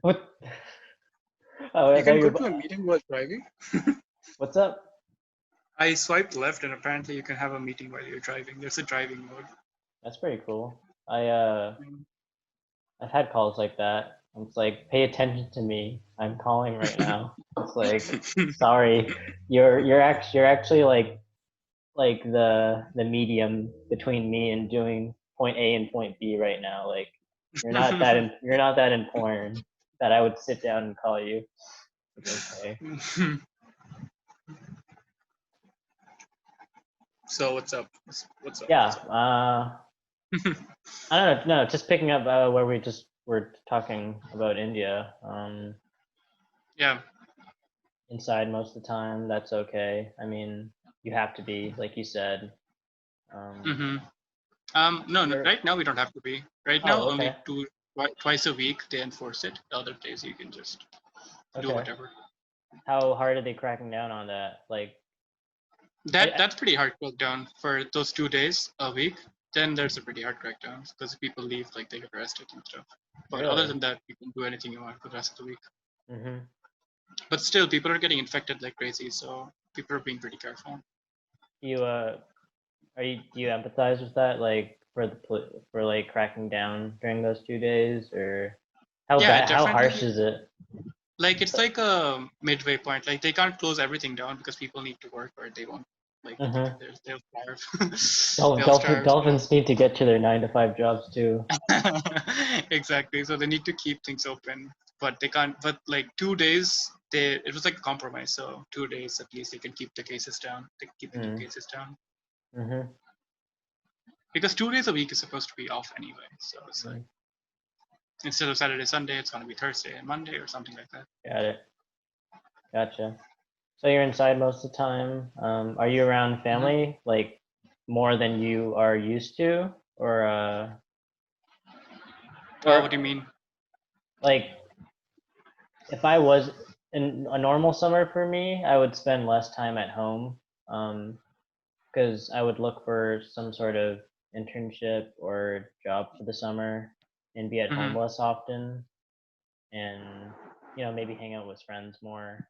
What? Oh, I You thought can you go were. to a meeting while driving. What's up? I swiped left, and apparently you can have a meeting while you're driving. There's a driving mode. That's pretty cool. I've had calls like that. It's like, pay attention to me. I'm calling right now. It's like, sorry, you're actually like the medium between me and doing point A and point B right now. Like, you're not that important that I would sit down and call you. It's okay. So what's up? What's up? Yeah. I don't know. No, just picking up where we just were talking about India. Yeah. Inside most of the time, that's okay. I mean, you have to be, like you said. No, right now we don't have to be. Right now, Oh, only okay. twice a week they enforce it. The other days you can just do Okay. whatever. How hard are they cracking down on that? Like, That's pretty hard crackdown for those 2 days a week. Then there's a pretty hard crackdown because people leave, like they get arrested and stuff. But other really? than that, you can do anything you want for the rest of the week. Mm-hmm. But still, people are getting infected like crazy, so people are being pretty careful. You do you empathize with that, like for like cracking down during those 2 days, or Yeah, how harsh definitely. is it? Like it's like a midway point. Like they can't close everything down because people need to work or they won't. Like Mm-hmm. they'll starve. They'll starve. So Dolphins need to get to their 9 to 5 jobs too. exactly. So they need to keep things open, but they can't. But like 2 days, it was like a compromise. So 2 days at least they can keep the cases down. They can keep the new Mm. cases down Mm-hmm. because 2 days a week is supposed to be off anyway. So it's like Mm. instead of Saturday, Sunday, it's gonna be Thursday and Monday or something like that. Got it. Gotcha. So you're inside most of the time. Are you around Mm-hmm. family like more than you are used to, What do you or mean? like if I was in a normal summer for me, I would spend less time at home, because I would look for some sort of internship or job for the summer and be at home Mm-hmm. less often, and maybe hang out with friends more.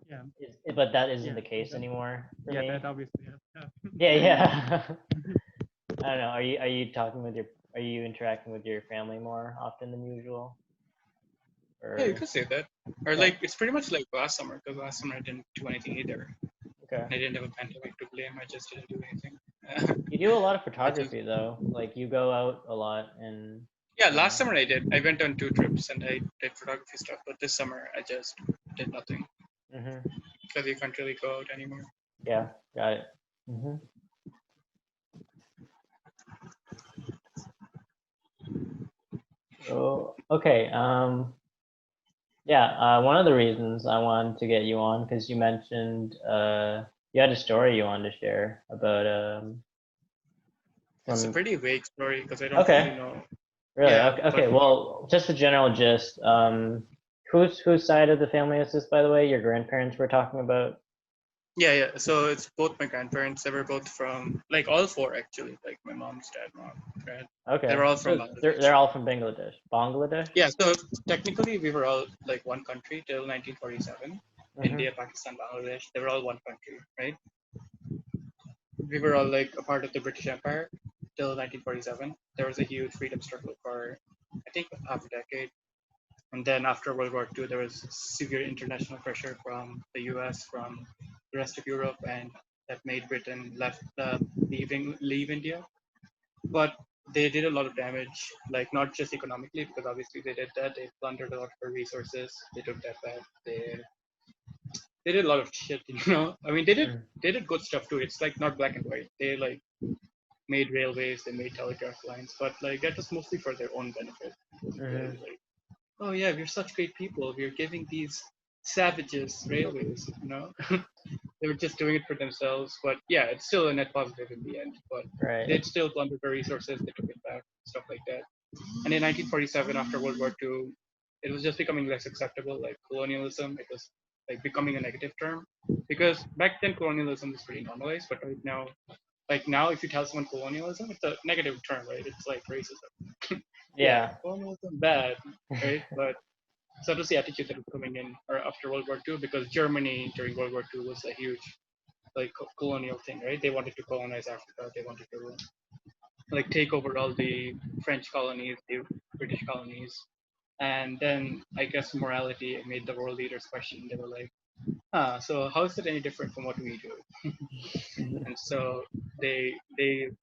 Yeah. But that isn't Yeah. the case anymore for me. That obviously has. Yeah, yeah. I don't know. Are you interacting with your family more often than usual? Yeah, you Or could say that. Or okay, like it's pretty much like last summer because last summer I didn't do anything either. okay. I didn't have a pandemic to blame. I just didn't do anything. You do a lot of I just photography though. Like you go out a lot and yeah. Last uh, summer I did. I went on 2 trips and I did photography stuff. But this summer I just did nothing mhm. because you can't really go out anymore. Yeah, got it. Mhm. So okay, yeah. One of the reasons I wanted to get you on because you mentioned you had a story you wanted to share about It's a from. pretty vague story because I don't really Okay, know. really? Yeah, Okay, but okay. Well, just a general gist. Whose side of the family is this, by the way? Your grandparents were talking about? yeah. So it's both my grandparents. They were both from like all four actually. Like my mom's dad, mom, dad. They were Okay, all from so Bangladesh. they're all from Bangladesh. Bangladesh? Yeah, so technically we were all like one country till 1947. Mm-hmm. India, Pakistan, Bangladesh, they were all one country, right? We were all like a part of the British Empire till 1947. There was a huge freedom struggle for, I think, half a decade. And then after World War II, there was severe international pressure from the US, from the rest of Europe, and that made Britain leave India. But they did a lot of damage, like not just economically, because obviously they did that. They plundered a lot of our resources. They took that back. They did a lot of shit, I mean, Mm-hmm. they did good stuff too. It's like not black and white. They like made railways, they made telegraph lines, but like that was mostly for their own benefit. They're Mm-hmm. like, oh yeah, we're such great people. We're giving these savages railways. They were just doing it for themselves. But yeah, it's still a net positive in the end. But Right. they'd still plundered their resources. They took it back, stuff like that. And in 1947, after World War II, it was just becoming less acceptable. Like colonialism, it was like becoming a negative term because back then colonialism was pretty normalized. But right now, like now, if you tell someone colonialism, it's a negative term, right? It's like racism. Yeah, Yeah. colonialism bad. right? But so that was the attitude that was coming in or after World War II, because Germany during World War II was a huge like colonial thing, right? They wanted to colonize Africa. They wanted to like take over all the French colonies, the British colonies, and then I guess morality made the world leaders question. They were like, so how is it any different from what we do? And so they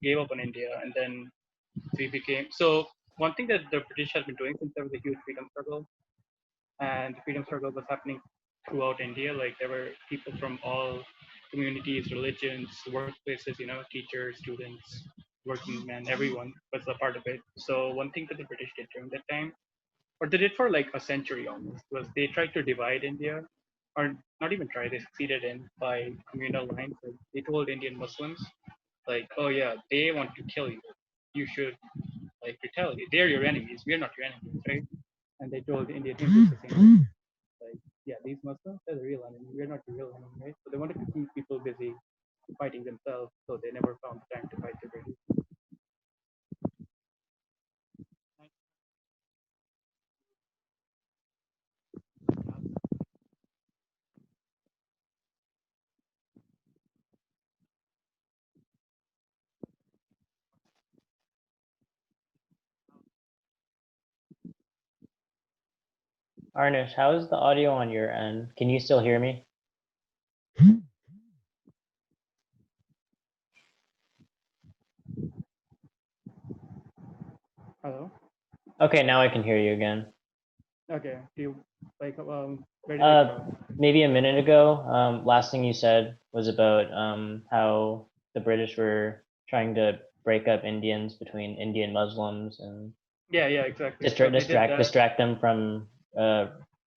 gave up on India, and then we became so. One thing that the British had been doing since there was a huge freedom struggle, and the freedom struggle was happening throughout India. Like there were people from all communities, religions, workplaces, teachers, students, working men, everyone was a part of it. So one thing that the British did during that time, or they did for like a century almost, was they tried to divide India, or not even try, they succeeded in by communal lines. Like they told Indian Muslims, like, oh yeah, they want to kill you. You should like retaliate. They're your enemies. We're not your enemies, right? And they told Indian Hindus the same thing. Like, yeah, these Muslims are the real enemy. We're not the real enemy, right? So they wanted to keep people busy fighting themselves, so they never found time to fight the British. Arnish, how is the audio on your end? Can you still hear me? Hello. Okay, now I can hear you again. Okay. Do you like where did I cut off? Maybe a minute ago, last thing you said was about how the British were trying to break up Indians between Indian Muslims and Yeah, exactly. So they did that. distract them from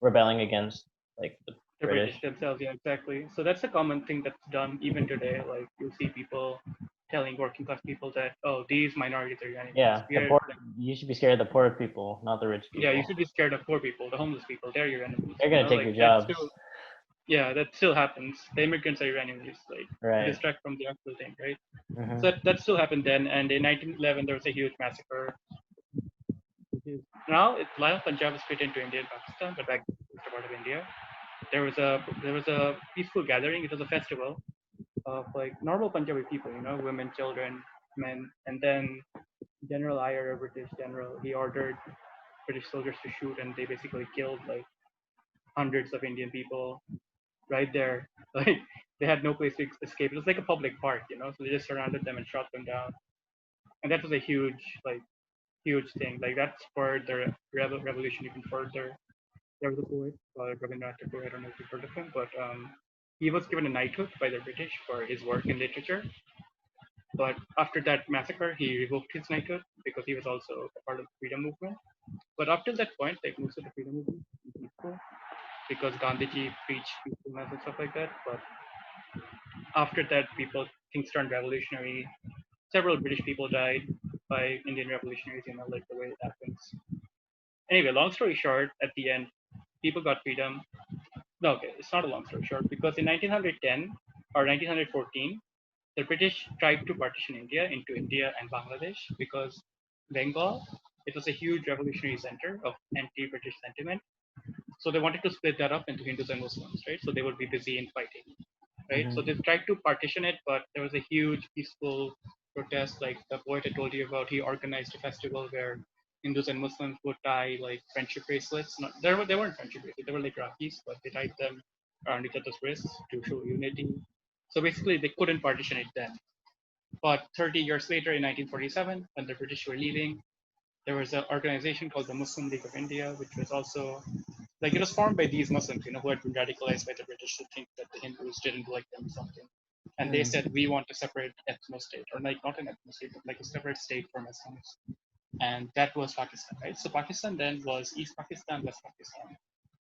rebelling against like the The British. British themselves, yeah, exactly. So that's a common thing that's done even today. Like you'll see people telling working class people that, oh, these minorities are your enemies. Yeah, We the are poor. like, You should be scared of the poor people, not the rich yeah, you people. should be scared of poor people, the homeless people. They're your enemies. They're gonna take Like your that's jobs, still, yeah, that still happens. The immigrants are your enemies, like to right? distract from the actual thing, right? So Hmm. that still happened then. And in 1911, there was a huge massacre. Now it's Lyle Punjab is split into India and Pakistan, but back then it was a part of India. There was a peaceful gathering. It was a festival of like normal Punjabi people, women, children, men, and then General Iyer, a British general, he ordered British soldiers to shoot, and they basically killed like hundreds of Indian people right there. Like they had no place to escape. It was like a public park, so they just surrounded them and shot them down. And that was a huge thing. Like that spurred the revolution even further. There was a poet called Rabindranath Tagore. I don't know if you've heard of him, but he was given a knighthood by the British for his work in literature. But after that massacre, he revoked his knighthood because he was also a part of the freedom movement. But up till that point, like most of the freedom movement was peaceful because Gandhiji preached peacefulness and stuff like that. But after that, things turned revolutionary. Several British people died by Indian revolutionaries, like the way it happens. Anyway, long story short, at the end, people got freedom. No, okay, it's not a long story short because in 1910 or 1914, the British tried to partition India into India and Bangladesh because Bengal, it was a huge revolutionary center of anti-British sentiment. So they wanted to split that up into Hindus and Muslims, right? So they would be busy in fighting, right? So Hmm. they tried to partition it, but there was a huge peaceful protest, like the poet I told you about. He organized a festival where Hindus and Muslims would tie like friendship bracelets. Not they weren't friendship bracelets; they were like rakis, but they tied them around each other's wrists to show unity. So basically, they couldn't partition it then. But 30 years later, in 1947, when the British were leaving, there was an organization called the Muslim League of India, which was also like it was formed by these Muslims, who had been radicalized by the British to think that the Hindus didn't like them or something. And they said, we want a separate ethno state, or like not an ethno state, but like a separate state for Muslims. And that was Pakistan, right? So Pakistan then was East Pakistan, West Pakistan.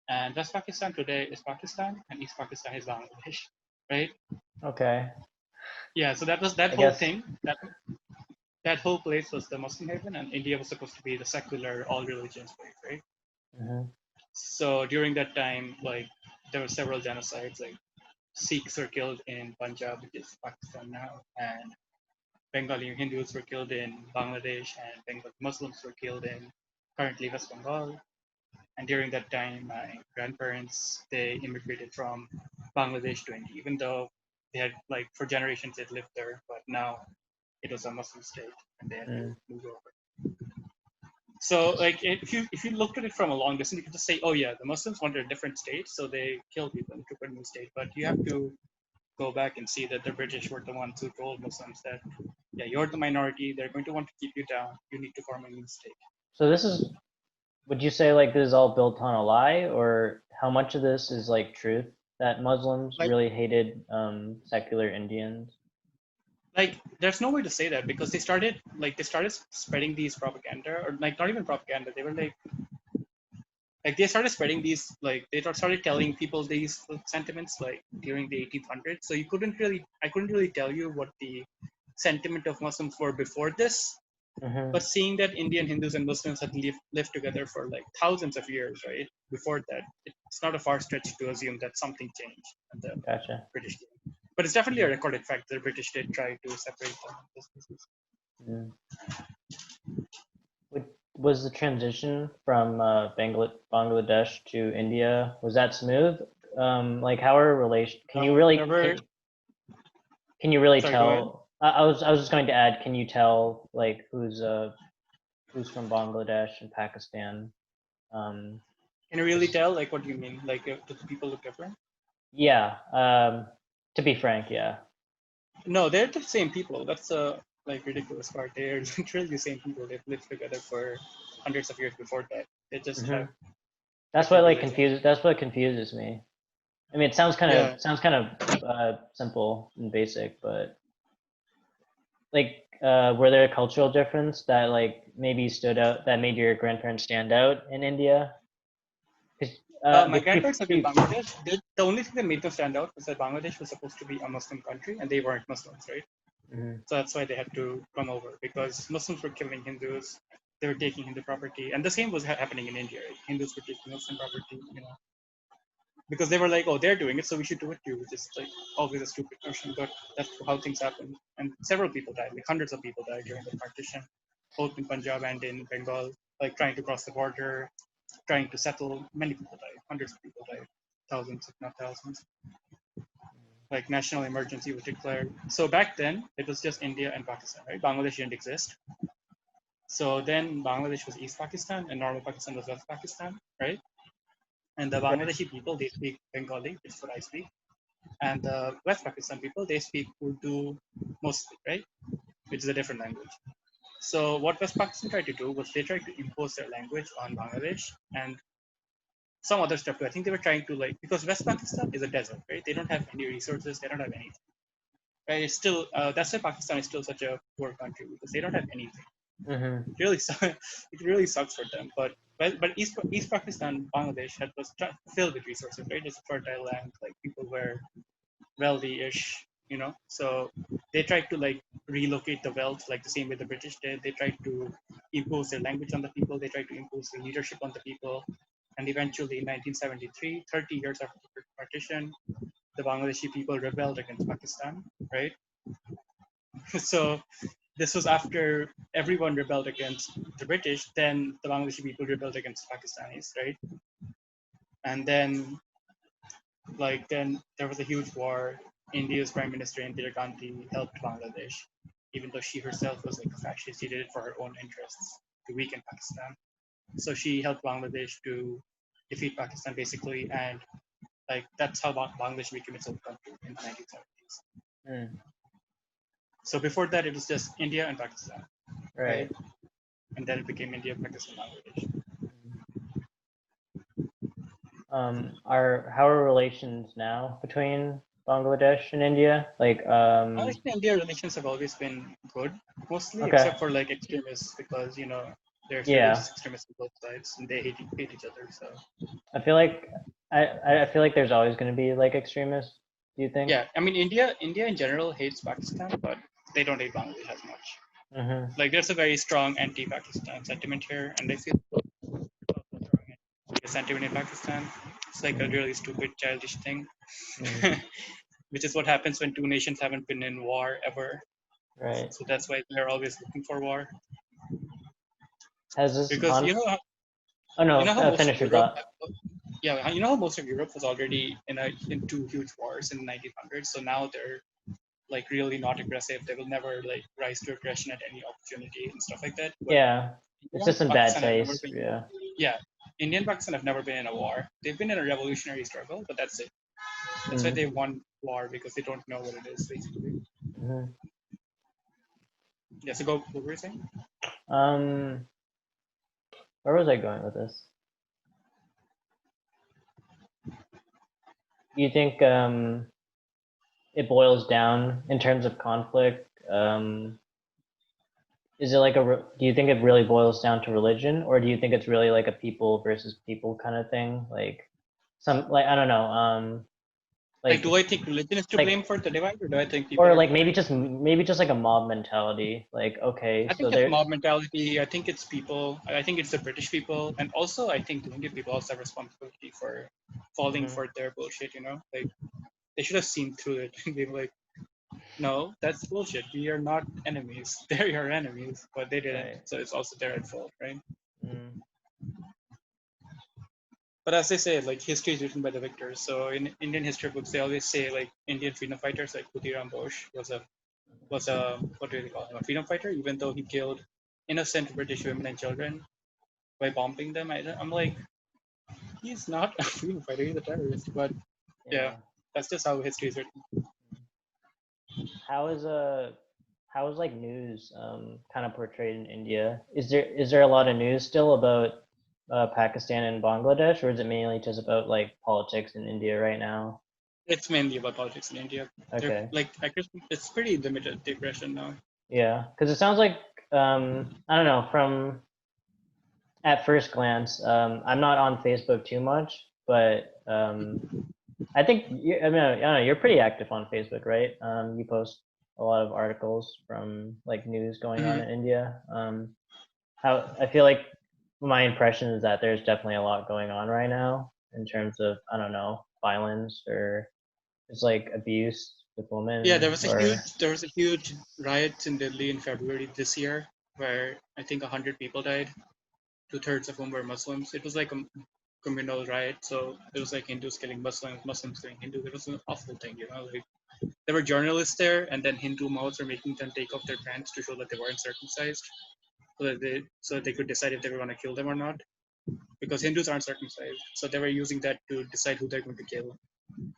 And West Pakistan today is Pakistan, and East Pakistan is Bangladesh, right? Okay, Yeah, so that was that I whole guess. thing. That whole place was the Muslim haven, and India was supposed to be the secular, all religions place, right? Hmm. So during that time, like there were several genocides. Like Sikhs were killed in Punjab, which is Pakistan now, and Bengali Hindus were killed in Bangladesh, and Bengali Muslims were killed in currently West Bengal. And during that time, my grandparents, they immigrated from Bangladesh to India, even though they had, like, for generations they'd lived there, but now it was a Muslim state and they had to Mm. move over. So, like, if you looked at it from a long distance, you could just say, oh yeah, the Muslims wanted a different state, so they killed people and took a new state. But you have to go back and see that the British were the ones who told Muslims that, yeah, you're the minority, they're going to want to keep you down, you need to form a new state. So this is, would you say like this is all built on a lie, or how much of this is like truth that Muslims Like, really hated secular Indians? there's no way to say that because they started spreading these propaganda, or like not even propaganda, they were like they started spreading these, like they started telling people these sentiments like during the 1800s. So I couldn't really tell you what the sentiment of Muslims were before this. Mm-hmm. But seeing that Indian Hindus and Muslims had lived together for like thousands of years, right? Before that, it's not a far stretch to assume that something changed and the Gotcha. British did. But it's definitely a recorded fact that the British did try to separate them. Mm. Was the transition from Bangladesh to India, was that smooth? Like how are relation? Can you really There were, can you really sorry, go ahead. tell? I was just going to add. Can you tell like who's from Bangladesh and Pakistan? Um, Can you really just tell? Like, what do you mean? Like, do the people look different? yeah. To be frank, yeah. No, they're the same people. That's the like ridiculous part. They're literally the same people. They've lived together for hundreds of years before that. They just Hmm. have That's what different like religions. confuses. That's what confuses me. I mean, it Yeah. sounds kind of simple and basic, but like were there a cultural difference that like maybe stood out that made your grandparents stand out in India? 'Cause, My grandparents lived in Bangladesh. The only thing that made them stand out was that Bangladesh was supposed to be a Muslim country, and they weren't Muslims, right? Mhm. So that's why they had to come over because Muslims were killing Hindus. They were taking Hindu property, and the same was happening in India. Right? Hindus were taking Muslim property, because they were like, oh, they're doing it, so we should do it too, which is like always a stupid notion, but that's how things happen. And several people died, like hundreds of people died during the partition, both in Punjab and in Bengal, like trying to cross the border, trying to settle. Many people died, hundreds of people died, thousands, if not thousands. Like national emergency was declared. So back then, it was just India and Pakistan, right? Bangladesh didn't exist. So then Bangladesh was East Pakistan and normal Pakistan was West Pakistan, right? And the Right. Bangladeshi people, they speak Bengali, which is what I speak. And the West Pakistan people, they speak Urdu mostly, right? Which is a different language. So what West Pakistan tried to do was they tried to impose their language on Bangladesh and some other stuff too. I think they were trying to, like, because West Pakistan is a desert, right? They don't have any resources, they don't have anything. Right? It's still that's why Pakistan is still such a poor country because they don't have anything. Mm-hmm. It really it really sucks for them. But East Pakistan, Bangladesh was filled with resources, right? It's a fertile land, like people were wealthy-ish, So they tried to like relocate the wealth, like the same way the British did. They tried to impose their language on the people. They tried to impose their leadership on the people. And eventually, in 1973, 30 years after the partition, the Bangladeshi people rebelled against Pakistan, right? So this was after everyone rebelled against the British. Then the Bangladeshi people rebelled against Pakistanis, right? And then there was a huge war. India's Prime Minister Indira Gandhi helped Bangladesh, even though she herself was like a fascist. She did it for her own interests to weaken Pakistan. So she helped Bangladesh to defeat Pakistan basically, and like that's how Bangladesh became its own country in the 1970s. Mm. So before that, it was just India and Pakistan, right? Right. And then it became India, Pakistan, Bangladesh. How are relations now between Bangladesh and India? Like, Bangladesh and India relations have always been good, mostly okay, except for like extremists, because there's yeah. religious extremists on both sides and they hate each other. So I feel like I feel like there's always going to be like extremists. Do you think? yeah, I mean India in general hates Pakistan, but they don't hate Bangladesh as much. Mm-hmm. Like there's a very strong anti-Pakistan sentiment here, and I feel strong sentiment in Pakistan. It's like a really stupid, childish thing, Mm. which is what happens when two nations haven't been in war ever. Right. So that's why they're always looking for war. Has this Because con? Oh You no, know how most of finish your Europe, thought. yeah, you know how most of Europe was already in two huge wars in the 1900s. So now they're like really not aggressive. They will never like rise to aggression at any opportunity and stuff like that. But Yeah, it's India, just in bad Pakistan have never taste. been. Yeah. Yeah, India and Pakistan have never been in a war. They've been in a revolutionary struggle, but that's it. That's why Mm-hmm. they won war because they don't know what it is basically. Mm-hmm. Yeah. So go. What were you saying? Um, where was I going with this? Do you think it boils down in terms of conflict? Is it like do you think it really boils down to religion, or do you think it's really like a people versus people kind of thing? Like some like I don't know, Like, do like I think religion is to blame like for the divide, or do I think people or are like to blame? maybe just like a mob mentality. Like okay, I so think it's there. mob mentality. I think it's people. I think it's the British people, and also I think the Indian people also have responsibility for falling Mhm, for their bullshit. You know, like they should have seen through it. They were like, no, that's bullshit. We are not enemies. They're your enemies, but they didn't. right. So it's also their fault, right? Mm, But as they say, like history is written by the victors. So in Indian history books, they always say like Indian freedom fighters like Khudiram Bose was a what do they call him, a freedom fighter, even though he killed innocent British women and children by bombing them. I'm like, he's not a freedom fighter, he's a terrorist. But yeah, yeah. that's just how history is written. How is how is like news kind of portrayed in India? Is there a lot of news still about Pakistan and Bangladesh, or is it mainly just about like politics in India right now? It's mainly about politics in India. They're Okay. like, I guess it's pretty limited, the aggression now. Yeah, because it sounds like I don't know from at first glance. I'm not on Facebook too much, but I think I don't know, you're pretty active on Facebook, right? You post a lot of articles from like news going on Mhm. in India. How I feel like my impression is that there's definitely a lot going on right now in terms of I don't know violence or just like abuse with Yeah, women or there was a huge riot in Delhi in February this year where I think 100 people died, two-thirds of whom were Muslims. It was like a communal riot, so it was like Hindus killing Muslims, Muslims killing Hindus. It was an awful thing, you know. Like there were journalists there, and then Hindu mouths were making them take off their pants to show that they weren't circumcised, so that they could decide if they were going to kill them or not. Because Hindus aren't circumcised, so they were using that to decide who they're going to kill.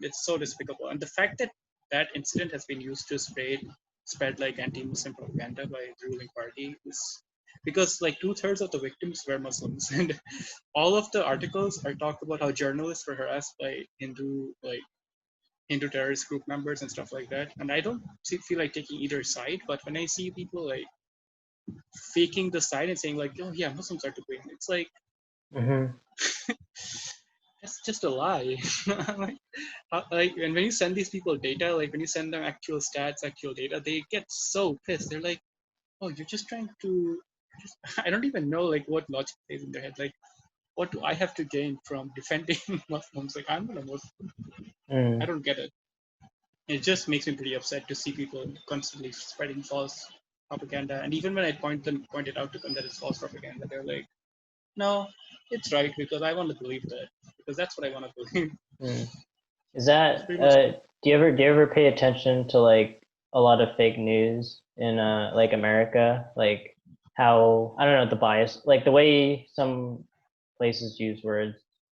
It's so despicable, and the fact that that incident has been used to spread like anti-Muslim propaganda by the ruling party is because like two-thirds of the victims were Muslims, and all of the articles are talk about how journalists were harassed by Hindu terrorist group members and stuff like that. And I don't feel like taking either side, but when I see people like faking the side and saying like, oh yeah, Muslims are to blame, it's like hmm that's just a lie. like, like, and when you send these people data, like when you send them actual stats, actual data, they get so pissed. They're like, "Oh, you're just trying to." Just, I don't even know like what logic is in their head. Like, what do I have to gain from defending Muslims? Like, I'm not a Muslim. I mm, don't get it. It just makes me pretty upset to see people constantly spreading false propaganda. And even when I point it out to them that it's false propaganda, they're like, "No, it's right because I want to believe that because that's what I want to believe." mm. Is It's that pretty much do you ever pay attention to like a lot of fake news in like America? Like how I don't know the bias, like the way some places use words,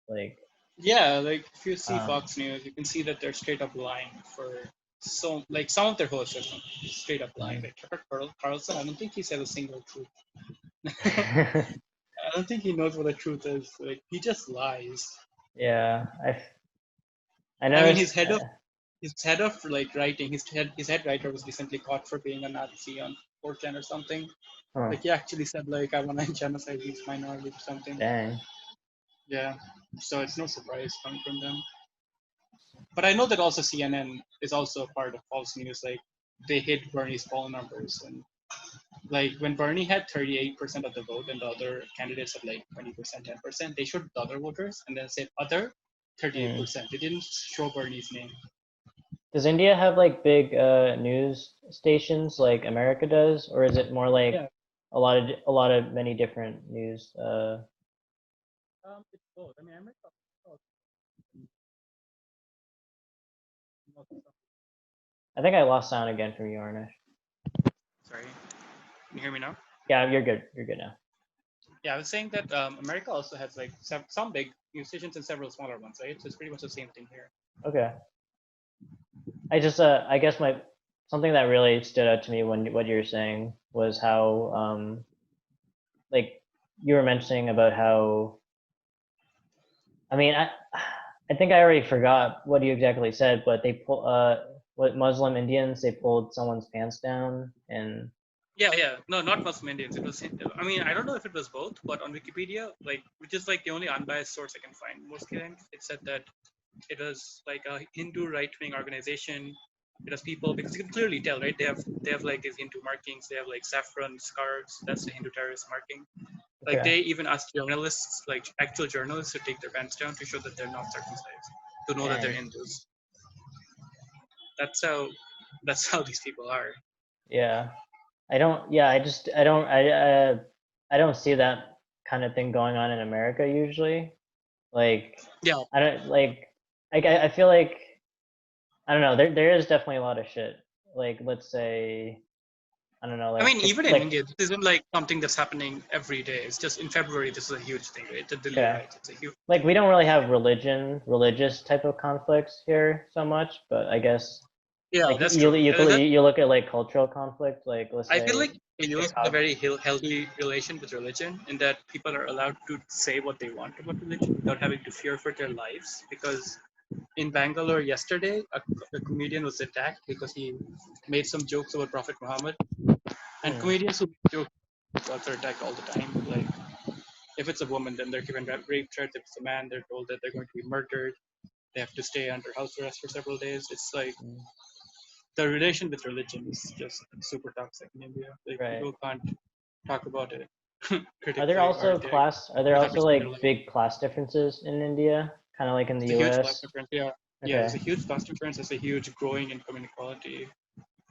like Yeah, like if you see um, Fox News, you can see that they're straight up lying for so like some of their hosts are straight up lying. mhm. Like Tucker Carlson, I don't think he said a single truth. I don't think he knows what the truth is. Like he just lies. Yeah, I I mean, noticed. his head of like writing, his head writer was recently caught for being a Nazi on 4chan or something. Huh, Like he actually said like I want to genocide these minorities or something. dang. Yeah, so it's no surprise coming from them. But I know that also CNN is also a part of false news. Like they hid Bernie's poll numbers, and like when Bernie had 38% of the vote and the other candidates had like 20%, 10%, they showed the other voters and then said other Mm. 38%. They didn't show Bernie's name. Does India have like big news stations like America does, or is it more Yeah, like a lot of many different news? It's both. I mean, America. I think I lost sound again from you, Arnesh. Sorry, can you hear me now? Yeah, you're good. You're good now. Yeah, I was saying that America also has like some big stations and several smaller ones, right? So it's pretty much the same thing here. Okay. I guess something that really stood out to me when what you were saying was how like you were mentioning about how I mean I think I already forgot what you exactly said, but they pull what Muslim Indians, they pulled someone's pants down and Yeah. No, not Muslim Indians. It was. I mean, I don't know if it was both, but on Wikipedia, like, which is like the only unbiased source I can find, mostly it said that it was like a Hindu right-wing organization. It was people because you can clearly tell, right? They have like these Hindu markings. They have like saffron scarves. That's the Hindu terrorist marking. Like okay. they even asked journalists, like actual journalists, to take their pants down to show that they're not circumcised, to know that they're Dang. Hindus. That's how. That's how these people are. Yeah. I don't yeah, I don't see that kind of thing going on in America usually. Like Yeah, I don't I feel like I don't know. There is definitely a lot of shit. Like let's say I don't know. I mean, Like even in like India, this isn't like something that's happening every day. It's just in February, this is a huge thing, right? The Delhi okay. riots, it's a huge Like thing. we don't really have religious type of conflicts here so much. But I guess Yeah, like that's true. you look at like cultural conflict. Like let's I feel say like the US has a Chicago. very healthy relation with religion in that people are allowed to say what they want about religion without having to fear for their lives. Because in Bangalore yesterday, a comedian was attacked because he made some jokes about Prophet Muhammad. And Hmm. comedians who make jokes about are attacked all the time. Like, if it's a woman, then they're given rape threats. If it's a man, they're told that they're going to be murdered. They have to stay under house arrest for several days. It's like Hmm. the relation with religion is just super toxic in India. Like Right. people can't talk about it Are there critically or also they are there without also risking their like life. big class differences in India? Kind of like in the It's a huge class US? difference. Yeah, yeah. There's Okay. a huge class difference. There's a huge growing income inequality.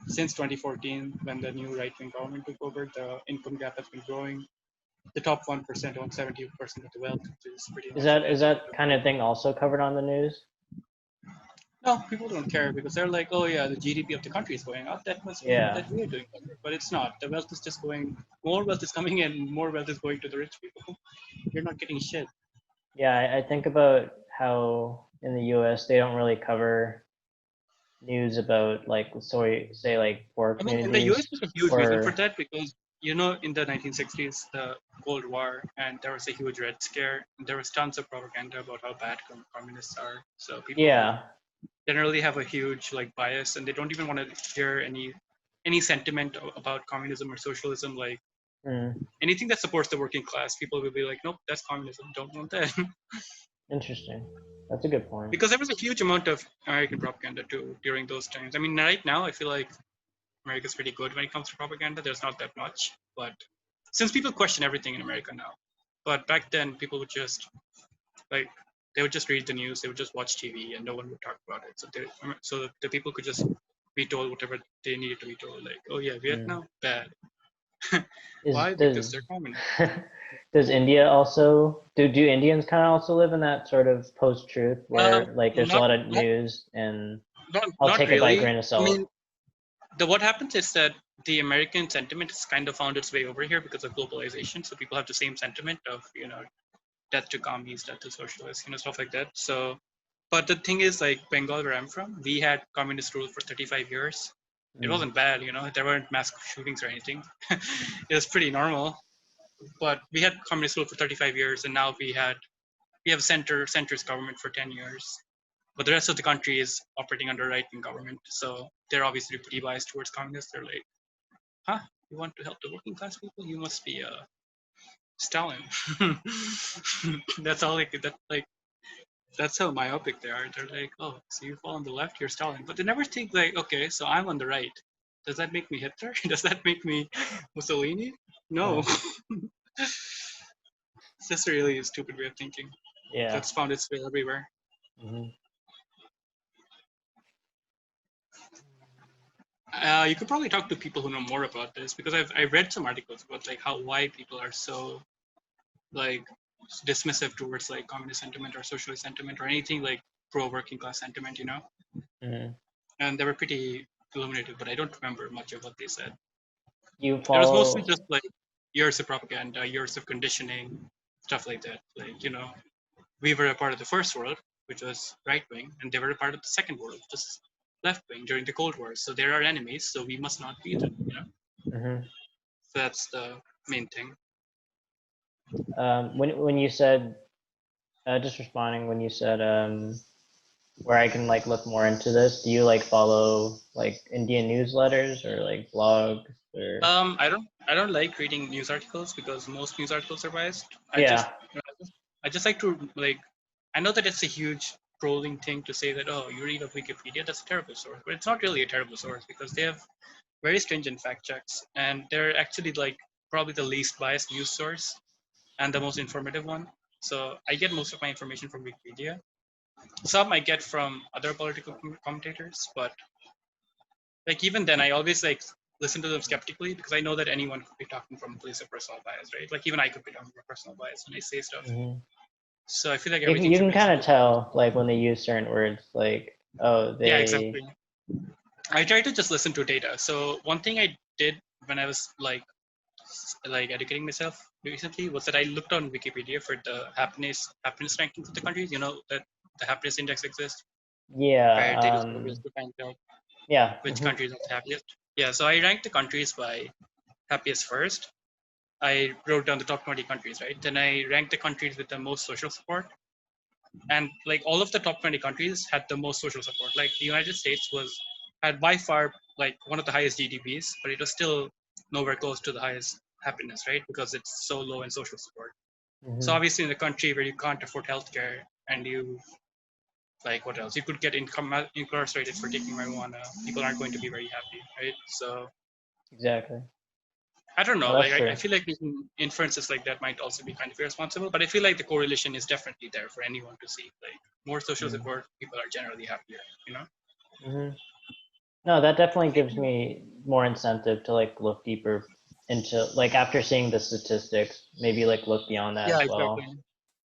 Since 2014, when the new right-wing government took over, the income gap has been growing. The top 1% own 70% of the wealth, which is pretty much Is dead. that kind of thing also covered on the news? No, people don't care because they're like, oh yeah, the GDP of the country is going up. That must mean Yeah. that we're doing better. But it's not. The wealth is just going. More wealth is coming in. More wealth is going to the rich people. You're not getting shit. Yeah, I think about how in the US they don't really cover news about like sorry say like poor I mean, in the US, communities there's a huge reason for or that because in the 1960s, the Cold War, and there was a huge Red Scare. And there was tons of propaganda about how bad communists are. So people yeah. generally have a huge like bias, and they don't even want to hear any sentiment about communism or socialism. Like Hmm. anything that supports the working class, people will be like, nope, that's communism. Don't want that. Interesting. That's a good point. Because there was a huge amount of American propaganda too during those times. I mean, right now I feel like America's pretty good when it comes to propaganda. There's not that much, but since people question everything in America now, but back then people would just like they would just read the news, they would just watch TV, and no one would talk about it. So the people could just be told whatever they needed to be told. Like, oh yeah, Hmm. Vietnam bad. Is Why? Because they're does communist. does India also do Indians kind of also live in that sort of post-truth where like there's a Not lot of not news and not I'll not take it by a really. grain of I salt? mean, the what happens is that the American sentiment has kind of found its way over here because of globalization. So people have the same sentiment of death to commies, death to socialists, stuff like that. So, but the thing is, like Bengal, where I'm from, we had communist rule for 35 years. It Mm. wasn't bad, there weren't mass shootings or anything. It was pretty normal. But we had communist rule for 35 years, and now we have centrist government for 10 years. But the rest of the country is operating under right wing government, so they're obviously pretty biased towards communists. They're like, huh, you want to help the working class people? You must be Stalin. That's all like that. Like that's how myopic they are. They're like, oh, so you fall on the left, you're Stalin. But they never think like, okay, so I'm on the right. Does that make me Hitler? Does that make me Mussolini? No. Yeah. It's just a really stupid way of thinking Yeah. that's found its way everywhere. Hmm. You could probably talk to people who know more about this because I read some articles about like how why people are so like dismissive towards like communist sentiment or socialist sentiment or anything like pro working class sentiment, you know. Mhm. And they were pretty illuminative, but I don't remember much of what they said. You It was mostly follow, just like years of propaganda, years of conditioning, stuff like that. Like, you know, we were a part of the first world, which was right wing, and they were a part of the second world, which is left wing during the Cold War. So they're our enemies, so we must not be them, you know? mhm. So that's the main thing. When you said, just responding when you said where I can like look more into this, do you like follow like Indian newsletters or like blogs or? I don't like reading news articles because most news articles are biased. Yeah, I just like to like I know that it's a huge trolling thing to say that, oh, you read off Wikipedia, that's a terrible source, but it's not really a terrible source because they have very stringent fact checks and they're actually like probably the least biased news source and the most informative one. So I get most of my information from Wikipedia. Some I get from other political commentators, but like even then I always like listen to them skeptically because I know that anyone could be talking from a place of personal bias, right? Like even I could be talking from personal bias when I say stuff. hmm So I feel like you can everything you should can be kind of listened to. tell like when they use certain words, like oh Yeah, they, exactly. I try to just listen to data. So one thing I did when I was like educating myself recently was that I looked on Wikipedia for the happiness rankings of the countries. You know that the happiness index exists, where they yeah, do surveys to find out yeah, which countries are the happiest. Yeah, so I ranked the countries by happiest first. I wrote down the top 20 countries, right? Then I ranked the countries with the most social support, and like all of the top 20 countries had the most social support. Like the United States was had by far like one of the highest GDPs, but it was still nowhere close to the highest happiness, right? Because it's so low in social support. So hmm obviously in a country where you can't afford healthcare and you like what else? You could get incarcerated for taking marijuana. People aren't going to be very happy, right? So exactly. I don't know. No, Like that's I true. feel like making inferences like that might also be kind of irresponsible. But I feel like the correlation is definitely there for anyone to see. Like more social Mm. support, people are generally happier. You know? hmm No, that definitely gives me more incentive to like look deeper into like after seeing the statistics, maybe like look beyond that Yeah, as exactly. well.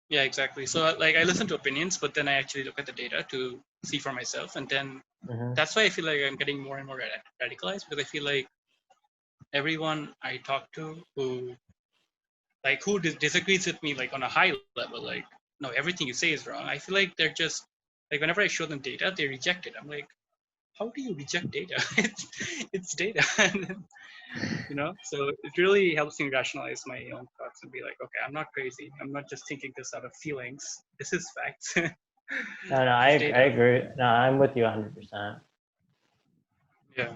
Yeah, exactly. So like I listen to opinions, but then I actually look at the data to see for myself, and then hmm that's why I feel like I'm getting more and more radicalized because I feel like everyone I talk to who like who disagrees with me like on a high level, like no, everything you say is wrong. I feel like they're just like whenever I show them data, they reject it. I'm like, how do you reject data? it's data, you know. So it really helps me rationalize my own thoughts and be like, okay, I'm not crazy. I'm not just thinking this out of feelings. This is facts. No, no, It's I data. agree. No, I'm with you 100%. Yeah.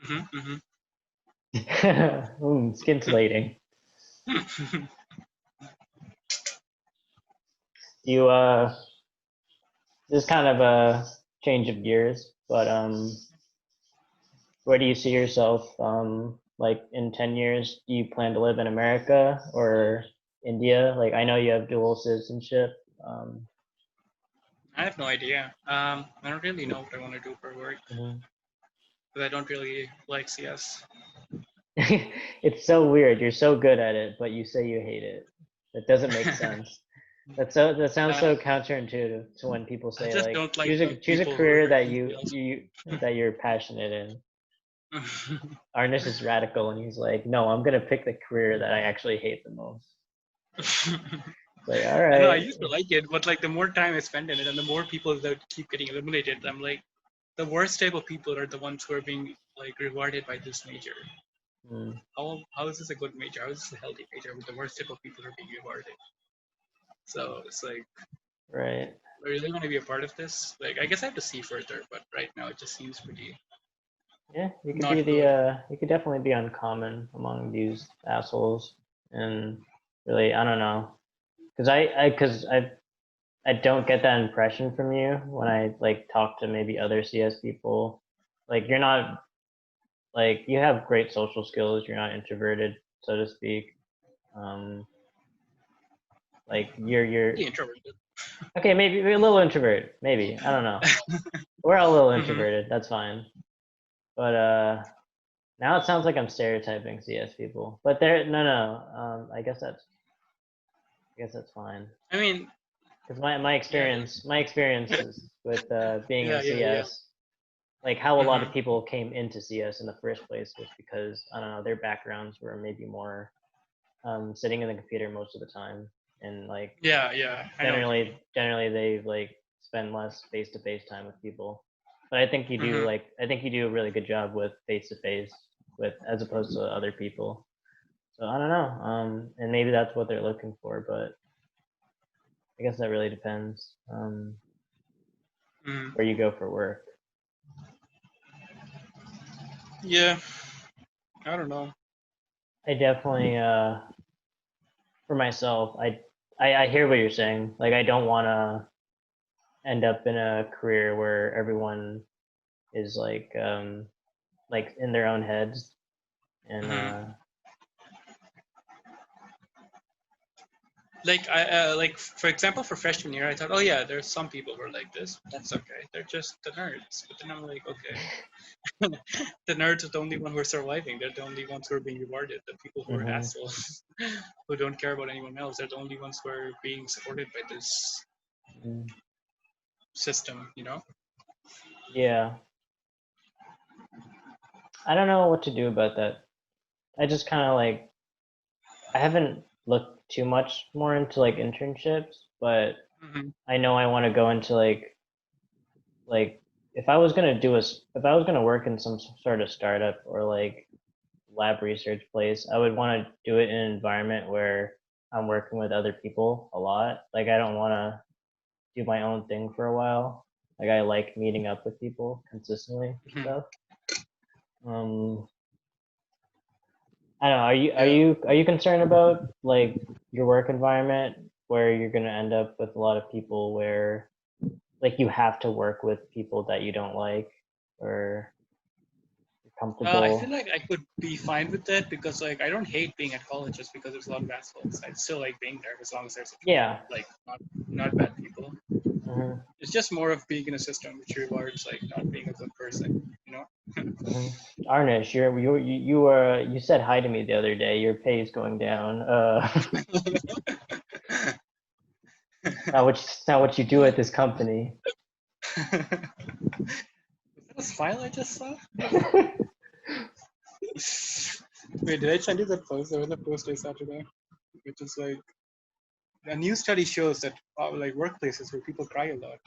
Mm-hmm, Scintillating. mm-hmm. You this is kind of a change of gears, but where do you see yourself like in 10 years? Do you plan to live in America or India? Like I know you have dual citizenship. Um, I have no idea. I don't really know what I want to do for work mhm. because I don't really like CS. It's so weird. You're so good at it, but you say you hate it. That doesn't make sense. That sounds uh, so counterintuitive to when people I say just like don't like the choose a people who are career very that detailed. you're passionate in. Arnesh is radical and he's like, no, I'm gonna pick the career that I actually hate the most. It's like, all I know I right. used to like it, but like the more time I spend in it, and the more people that keep getting eliminated, I'm like, the worst type of people are the ones who are being like rewarded by this major. Mm, How is this a good major? How is this a healthy major? With the worst type of people are being rewarded. So it's like, right. are you really going to be a part of this? Like, I guess I have to see further, but right now it just seems pretty Yeah, you could be not the good. you could definitely be uncommon among these assholes, and really, I don't know, because I don't get that impression from you when I like talk to maybe other CS people. Like you're not like you have great social skills. You're not introverted, so to speak. Um, like you're Pretty introverted. okay. Maybe a little introverted. Maybe I don't know. We're all a little introverted. That's fine. But Now it sounds like I'm stereotyping CS people, but there, no. I guess that's fine. I mean, Because my yeah, experiences with being in yeah. CS, like how a lot of Mm-hmm. people came into CS in the first place was because I don't know, their backgrounds were maybe more sitting in the computer most of the time, and like Yeah. I know what you mean. generally they like spend less face to face time with people. But Mm-hmm. I think you do a really good job with face to face with as opposed to other people. So I don't know, and maybe that's what they're looking for, but I guess that really depends Mm-hmm. where you go for work. Yeah, I don't know. I definitely, for myself, I hear what you're saying. Like, I don't want to end up in a career where everyone is like in their own heads, and Mm-hmm. Like like for example, for freshman year, I thought, oh yeah, there's some people who are like this. That's okay. They're just the nerds. But then I'm like, okay, the nerds are the only one who are surviving. They're the only ones who are being rewarded. The people who are hmm assholes, who don't care about anyone else, they're the only ones who are being supported by this system. You know? yeah, I don't know what to do about that. I just kind of like I haven't looked too much more into like internships, but Mm-hmm. I know I want to go into like if I was gonna work in some sort of startup or like lab research place, I would want to do it in an environment where I'm working with other people a lot. Like I don't want to do my own thing for a while. Like I like meeting up with people consistently and Mm-hmm. stuff. Um, I don't know. Yeah. Are you concerned about like your work environment where you're gonna end up with a lot of people where like you have to work with people that you don't like or you're I feel comfortable? like I could be fine with that because like I don't hate being at college just because there's a lot of assholes. I still like being there as long as there's Yeah. like not bad people. hmm It's just more of being in a system which rewards like not being a good person, you know? hmm Arnesh, you said hi to me the other day. Your pay is going down. Not what you do at this company. Was that a smile I just saw? Wait, did I send you that post? There was a post I saw today, which is like a new study shows that like workplaces where people cry a lot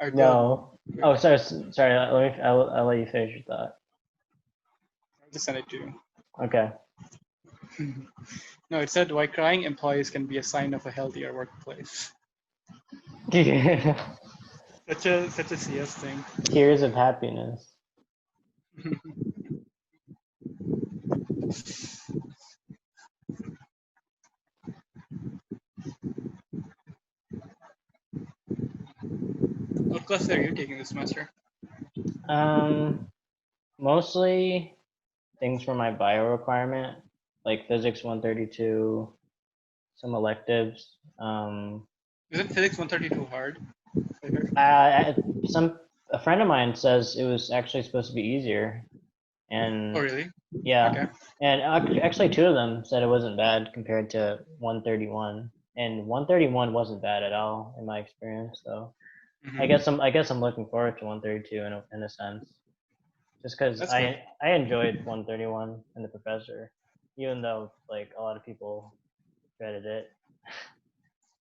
are good. No. Wait, Oh, sorry. I'll let you finish your thought. I'll just send it to you. Okay. No, it said why crying employees can be a sign of a healthier workplace. Such a CS thing. Tears of happiness. What class are you taking this semester? Um, Mostly things for my bio requirement, like physics 132, some electives. Isn't physics 132 hard? I heard. Some a friend of mine says it was actually supposed to be easier, Oh and really? yeah, Okay. and actually two of them said it wasn't bad compared to 131, and 131 wasn't bad at all in my experience. So Mm-hmm. I guess I'm looking forward to 132 in a sense, just because That's good. I enjoyed 131 and the professor, even though like a lot of people dreaded it.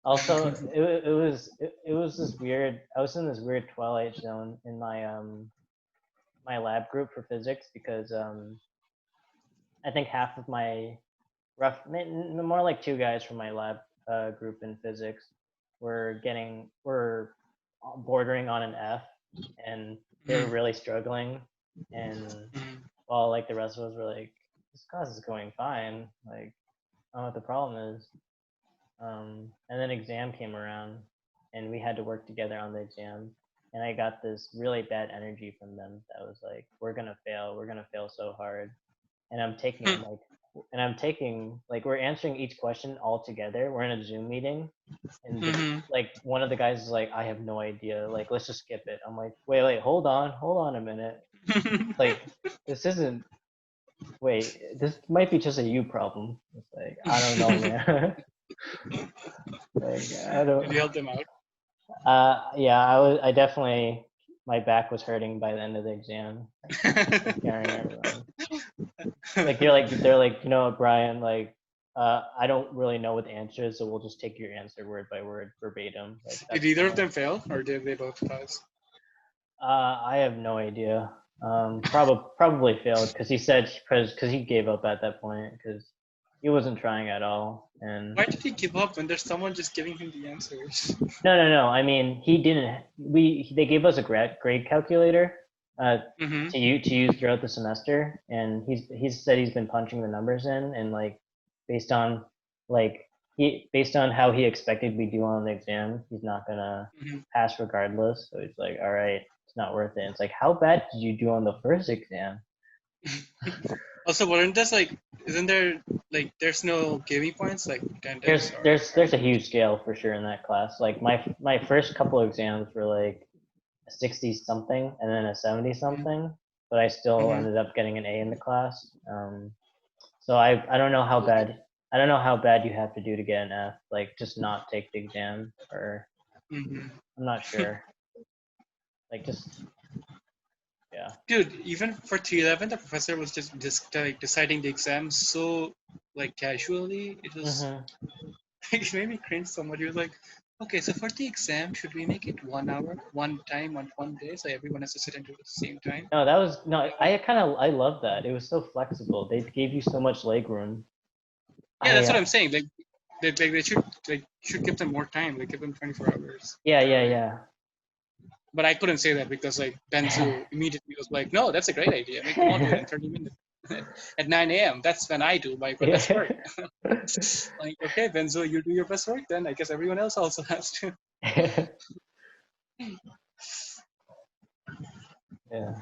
Also, it was this weird. I was in this weird twilight zone in my lab group for physics because I think half of my more like two guys from my lab group in physics were bordering on an F, and they were Mm-hmm. really struggling. And Mm-hmm. while like the rest of us were like, this class is going fine. Like, I don't know what the problem is. And then exam came around, and we had to work together on the exam. And I got this really bad energy from them that was like, we're gonna fail so hard. And I'm taking like we're answering each question all together. We're in a Zoom meeting, and Mm-hmm. like one of the guys is like, I have no idea. Like, let's just skip it. I'm like, wait, hold on a minute. Like, this isn't. Wait, this might be just a you problem. It's like I don't know, man. Like I Did you don't. help them out? Yeah, I was. I definitely. My back was hurting by the end of the exam. Like carrying everyone. Like they're like, Brian, like, I don't really know what the answer is, so we'll just take your answer word by word verbatim. Like Did that's either of fine. them fail, or did they both pass? I have no idea. Probably failed because he said because he gave up at that point because he wasn't trying at all. And Why did he give up when there's someone just giving him the answers? no. I mean, he didn't. They gave us a grade calculator uh, Mm-hmm. to use throughout the semester, and he's said he's been punching the numbers in, and like based on like based on how he expected we do on the exam, he's not gonna Mm-hmm. pass regardless. So he's like, all right, it's not worth it. It's like, how bad did you do on the first exam? Also, weren't this like, isn't there like, there's no giving points like attendance or There's a average? huge scale for sure in that class. Like my first couple of exams were like a 60 something and then a 70 something, but I still Mm-hmm. ended up getting an A in the class. So I don't know how bad you have to do to get an F. Like just not take the exam, or Mm-hmm. I'm not sure. Like just yeah. Dude, even for 311, the professor was just like deciding the exam so like casually. It was Hmm. it made me cringe so much. He was like, okay, so for the exam, should we make it 1 hour, one time on one day, so everyone has to sit and do it at the same time? No, that was no. I love that. It was so flexible. They gave you so much leg room. Yeah, I that's what I'm saying. Like, they should give them more time. Like, give them 24 hours Yeah, or yeah, like. yeah. But I couldn't say that because like Benzu immediately was like, no, that's a great idea. Make them all do it in 30 minutes at 9 a.m. That's when I do my best work. Yeah. Like, okay, Benzo, you do your best work, then I guess everyone else also has to. Yeah.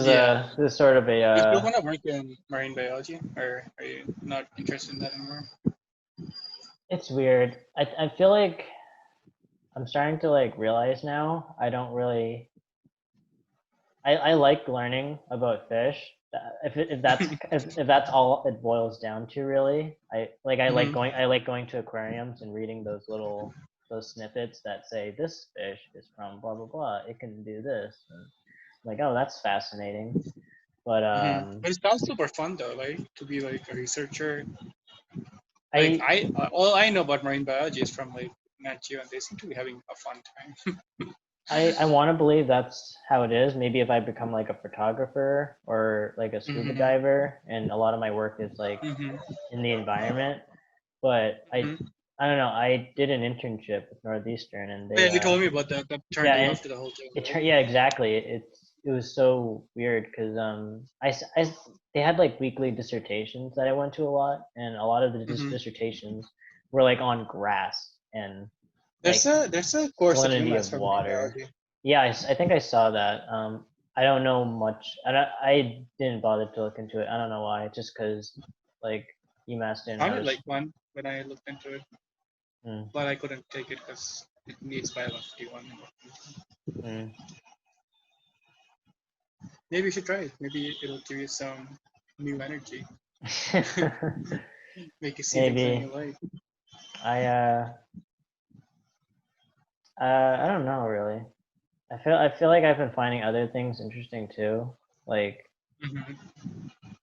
Yeah. This is sort of a You still want to work in marine biology, or are you not interested in that anymore? it's weird. I feel like I'm starting to like realize now I don't really I like learning about fish. If that's all it boils down to really. Mm-hmm. I like going to aquariums and reading those snippets that say this fish is from blah blah blah. It can do this. And like, oh, that's fascinating. But Mm-hmm. But it sounds super fun though, like to be like a researcher. Like I all I know about marine biology is from like Nat Geo, and they seem to be having a fun time. I want to believe that's how it is. Maybe if I become like a photographer or like a scuba Mm-hmm. diver, and a lot of my work is like Mm-hmm. in the environment. But Mm-hmm. I don't know. I did an internship with Northeastern, and Yeah, they you told me about that. That yeah, turned you and off to the whole thing, right? yeah, exactly. It was so weird because they had like weekly dissertations that I went to a lot, and a lot of the Mm-hmm. dissertations were like on grass and like There's a course at salinity UMass of for marine water. biology. Yeah, I think I saw that. I don't know much. I didn't bother to look into it. I don't know why. Just because like UMass didn't have Sounded a. like one when I looked into it, Mm, but I couldn't take it because it needs Bio 151. mm. Maybe you should try it. Maybe it'll give you some new energy, make you see things in a new Maybe light. I I don't know really. I feel like I've been finding other things interesting too. Like Mm-hmm.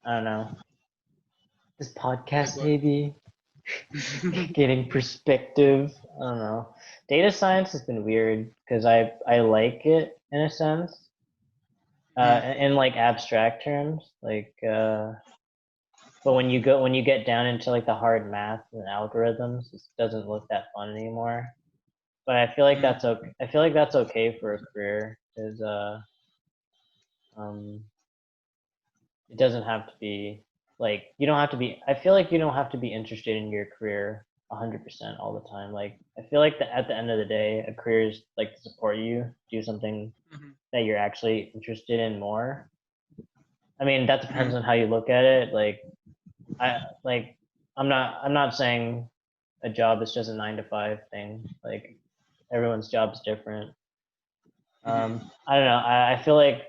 I don't know. This Like podcast what? maybe getting perspective. I don't know. Data science has been weird because I like it in a sense. Mm-hmm. In like abstract terms, like but when you get down into like the hard math and algorithms, it doesn't look that fun anymore. But I feel like Mm-hmm. that's okay. I feel like that's okay for a career because um it doesn't have to be like you don't have to be. I feel like you don't have to be interested in your career 100% all the time. Like I feel like that at the end of the day, a career is like to support you, do something Mm-hmm. that you're actually interested in more. I mean, that depends Mm-hmm. on how you look at it. Like I like I'm not saying a job is just a 9 to 5 thing. Like everyone's job is different. I don't know. I feel like,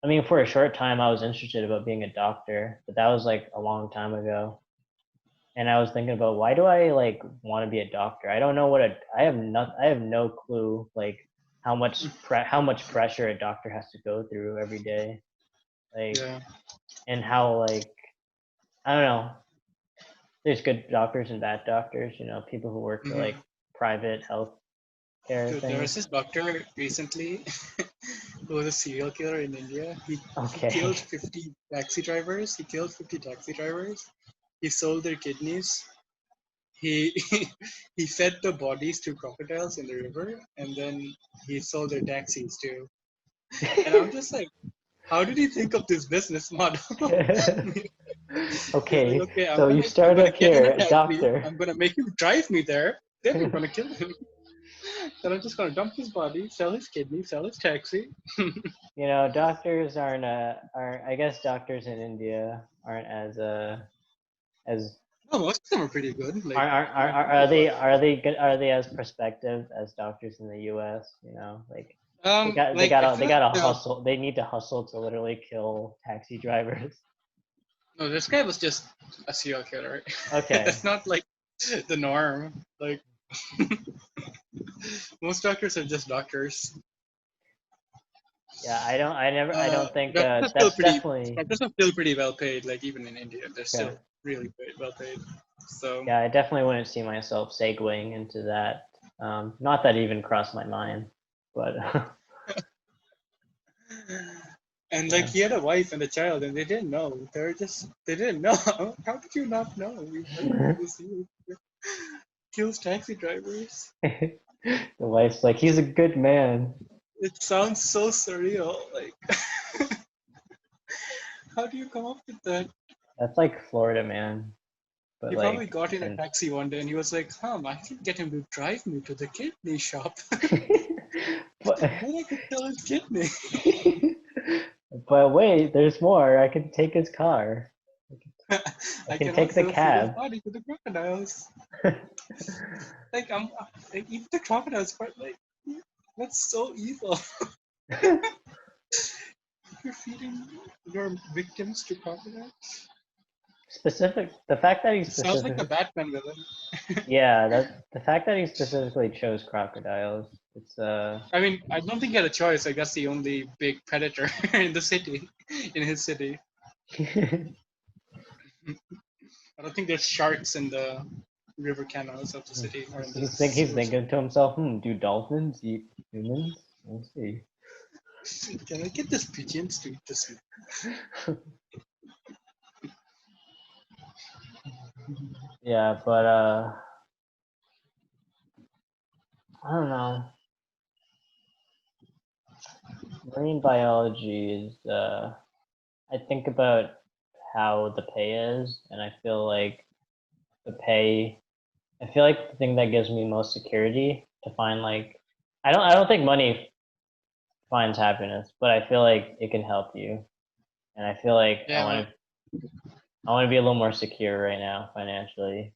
I mean, for a short time, I was interested about being a doctor, but that was like a long time ago. And I was thinking about why do I like want to be a doctor? I don't know what I have no clue like how much pressure a doctor has to go through every day, like, Yeah. and how like I don't know. There's good doctors and bad doctors. People who work for like private health care Dude, there was things. this doctor recently who was a serial killer in India. He killed Okay. 50 taxi drivers. He killed 50 taxi drivers. He sold their kidneys. He he fed the bodies to crocodiles in the river, and then he sold their taxis too. And I'm just like, how did he think of this business model? He's like, Okay, okay, so you I'm start gonna up get in here, a a taxi. doctor. I'm gonna make him drive me there. Then I'm gonna kill him. Then I'm just gonna dump his body, sell his kidney, sell his taxi. Doctors aren't. I guess doctors in India aren't as No, most of them are pretty good. Like, are they good? Are they as prospective as doctors in the U.S.? Like I they feel like gotta hustle. They need to hustle to literally kill taxi drivers. no, this guy was just a serial killer. Okay. That's not like the norm. Like most doctors are just doctors. Yeah, I don't think Doctors are still that's pretty. definitely Doctors are still pretty well paid. Like even in India, they're okay. still really well paid. So Yeah, I definitely wouldn't see myself segueing into that. Not that it even crossed my mind, but and like yeah. he had a wife and a child, and they didn't know. They didn't know. How did you not know? We this kills taxi drivers. The wife's like, he's a good man. It sounds so surreal. Like, how do you come up with that? That's like Florida man, but He probably like, got in a and taxi one day and he was like, I can get him to drive me to the kidney shop. but Then I could sell his kidney. but wait, there's more. I can take his car. I I can can take the also feed his cab. body to the crocodiles. Like, even the crocodiles part, like, that's so evil. You're feeding your victims to crocodiles? The fact that he Sounds like a specific, Batman villain. yeah, the fact that he specifically chose crocodiles. It's I mean, I don't think he had a choice. I guess the only big predator in the city, in his city. I don't think there's sharks in the river canals of the city or in the he's sewers. thinking to himself, do dolphins eat humans? We'll see. Can I get this pigeons to eat this? Yeah, but I don't know. Marine biology is I think about how the pay is, and I feel like the pay I feel like the thing that gives me most security to find like I don't think money finds happiness, but I feel like it can help you. And I feel like Yeah. I want to be a little more secure right now financially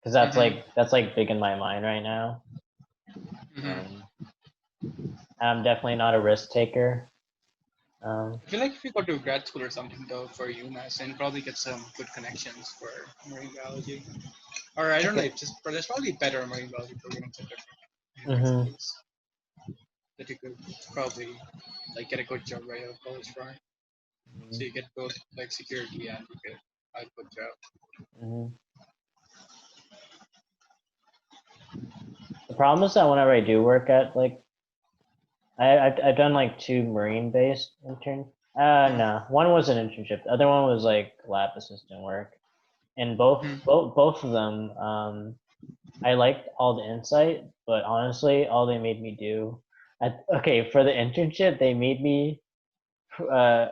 because Mm-hmm. that's like big in my mind right now. Mm-hmm. Um, I'm definitely not a risk taker. I feel like if you go to grad school or something though for UMass, and probably get some good connections for marine biology. Or I don't know, Okay. if just but there's probably better marine biology programs at different Mm-hmm. universities that you could probably like get a good job right out of college for. So you get both like security and you get a good job. Mm-hmm. The problem is that whenever I do work at like I've done like 2 marine-based intern. No, one was an internship. The other one was like lab assistant work, and Mm-hmm. both of them, I liked all the insight, but honestly, all they made me do, okay, for the internship, they made me uh,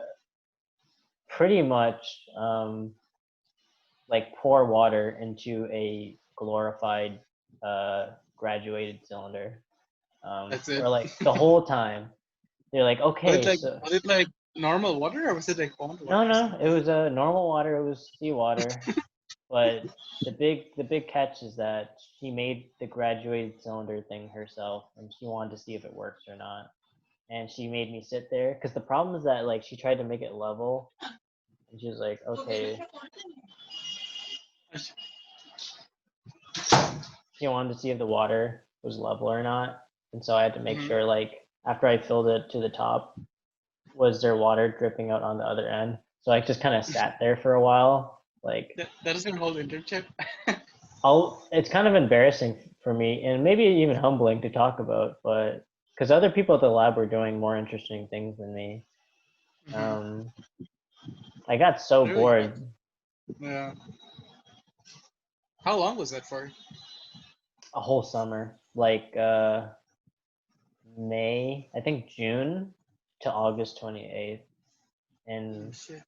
pretty much like pour water into a glorified graduated cylinder That's for it. like the whole time. They're like, okay, so Was it like normal water or was it like pond water no, or no, it something? was normal water. It was seawater. But the big catch is that she made the graduated cylinder thing herself, and she wanted to see if it works or not. And she made me sit there because the problem is that like she tried to make it level, and she was like, okay, she wanted to see if the water was level or not, and so I had to make Mm-hmm. sure like after I filled it to the top, was there water dripping out on the other end? So I just kind of sat there for a while, like That is your whole internship. it's kind of embarrassing for me and maybe even humbling to talk about, but because other people at the lab were doing more interesting things than me. Mm-hmm. Um, I got so Really? bored. Yeah. How long was that for? A whole summer, like May, I think June to August 28th, Oh and shit.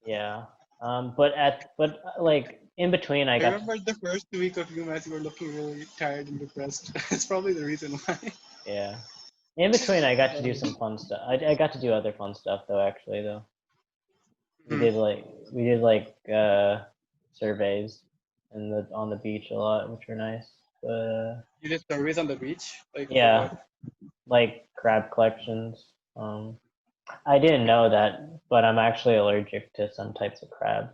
yeah. But like in between, I I got to, remember the first week of UMass, you were looking really tired and depressed. That's probably the reason why. yeah. In between, I got to do Um, some fun stuff. I got to do other fun stuff though. Actually, though, we mhm. did like we did like surveys and the on the beach a lot, which were nice. But You did surveys on the beach, like for yeah, what? like crab collections. I didn't know that, but I'm actually allergic to some types of crabs.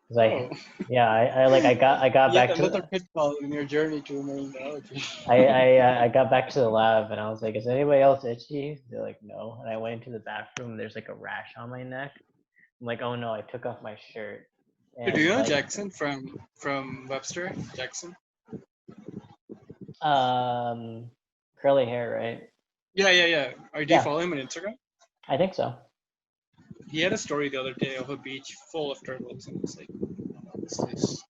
Cause Oh, yeah, I got yet back to another pitfall in your journey to marine biology. I got back to the lab and I was like, is anybody else itchy? They're like, no. And I went into the bathroom. And there's like a rash on my neck. I'm like, oh no, I took off my shirt So do you and know like Jackson from Webster? Jackson? um curly hair, right? Yeah, yeah, yeah. Or do you Yeah, follow him on Instagram? I think so. He had a story the other day of a beach full of turtles, and it's like, this is,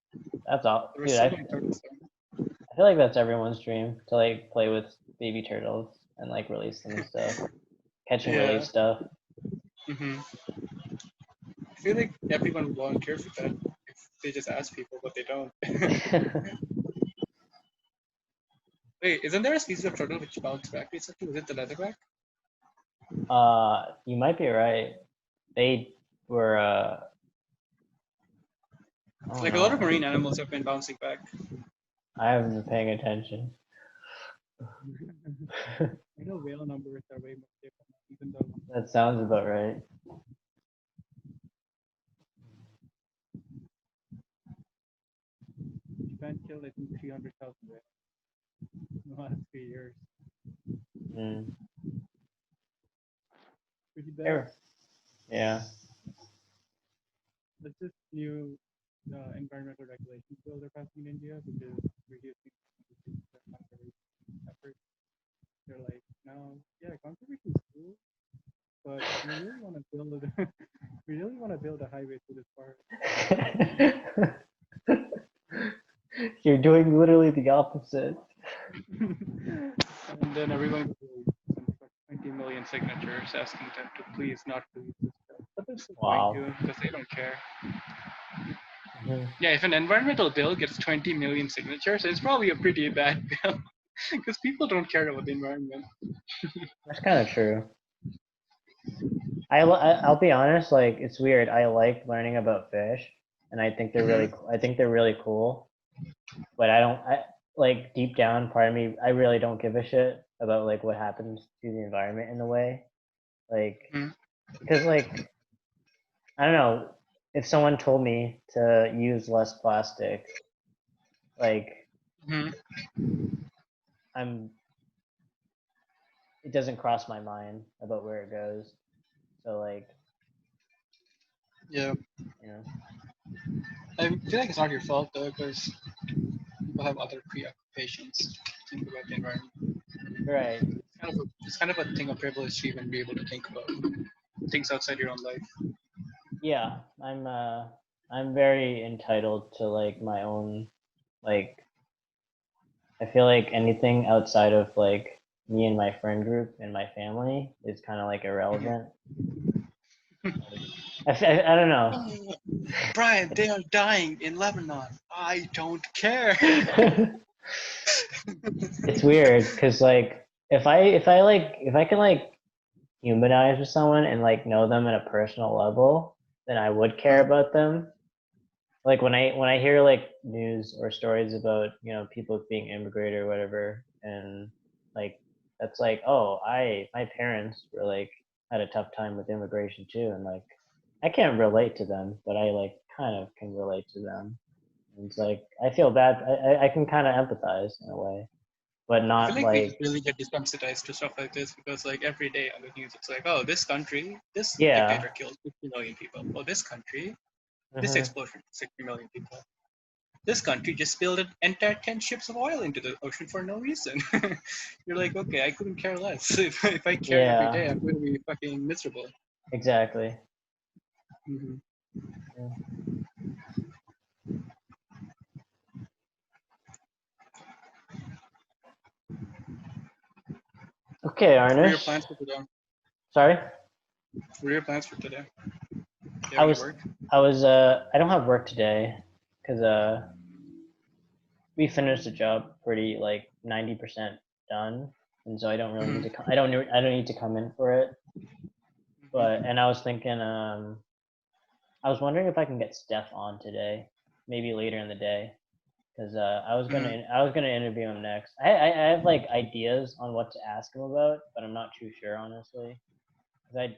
That's all, there were dude. so many turtles there. I feel like that's everyone's dream to like play with baby turtles and like release them and stuff, catch and Yeah. release stuff. Hmm. I feel like everyone would volunteer for that if they just ask people, but they don't. Wait, isn't there a species of turtle which bounced back recently? Was it the leatherback? You might be right. They were I don't Like a lot of know. marine animals have been bouncing back. I haven't been paying attention. I know whale numbers are way more different, even though That sounds about right. Japan killed, I think, 300,000 whales in the last 3 years. Mm. Pretty bad. There. Yeah. There's this new environmental regulations bill they're passing in India, which is reducing conservation efforts. They're like, no, yeah, conservation is cool, but we really want to build we really want to build a highway through this park. You're doing literally the opposite. And then everyone sends like 20 million signatures asking them to please not release this bill. But they're still going Wow. to because they don't care. Mhm. Yeah, if an environmental bill gets 20 million signatures, it's probably a pretty bad bill because people don't care about the environment. That's kind of true. I'll be honest. Like it's weird. I like learning about fish, and Hmm. I think they're really cool. But I don't. I like deep down, part of me, I really don't give a shit about like what happens to the environment in a way. Like Hmm. because like I don't know if someone told me to use less plastic, like Hmm. I'm it doesn't cross my mind about where it goes. So like, Yeah, you know, I feel like it's not your fault though because people have other preoccupations to think about the environment. right? It's kind of a thing of privilege to even be able to think about things outside your own life. Yeah, I'm very entitled to like my own like I feel like anything outside of like me and my friend group and my family is kind of like Mhm. irrelevant. Like, I don't know. Oh, Brian, they are dying in Lebanon. I don't care. It's weird because like if I can like humanize with someone and like know them at a personal level, then I would care about them. like when I hear like news or stories about people being immigrated or whatever, and like that's like, oh, my parents were like had a tough time with immigration too, and like I can't relate to them, but I like kind of can relate to them. And it's like I feel bad. I can kind of empathize in a way, but I feel not like we just like, really get desensitized to stuff like this because like every day on the news it's like, oh, this country, this yeah. dictator killed 50 million people. Oh, this country, this Hmm. explosion, 60 million people. This country just spilled an entire 10 ships of oil into the ocean for no reason. You're like, okay, I couldn't care less. If I care every Yeah, day, I'm going to be fucking miserable. exactly. Mm-hmm. Yeah. Okay, What are your Arnesh. plans for today? Sorry. What are your plans for today? Do you I have any was work? I was I don't have work today because we finished the job pretty like 90% done, and so I don't really need to Mm-hmm. I don't need to come in for it. But Mm-hmm. and I was thinking I was wondering if I can get Steph on today, maybe later in the day, because Mm-hmm. I was gonna interview him next. I have like ideas on what to ask him about, but I'm not too sure honestly. 'Cause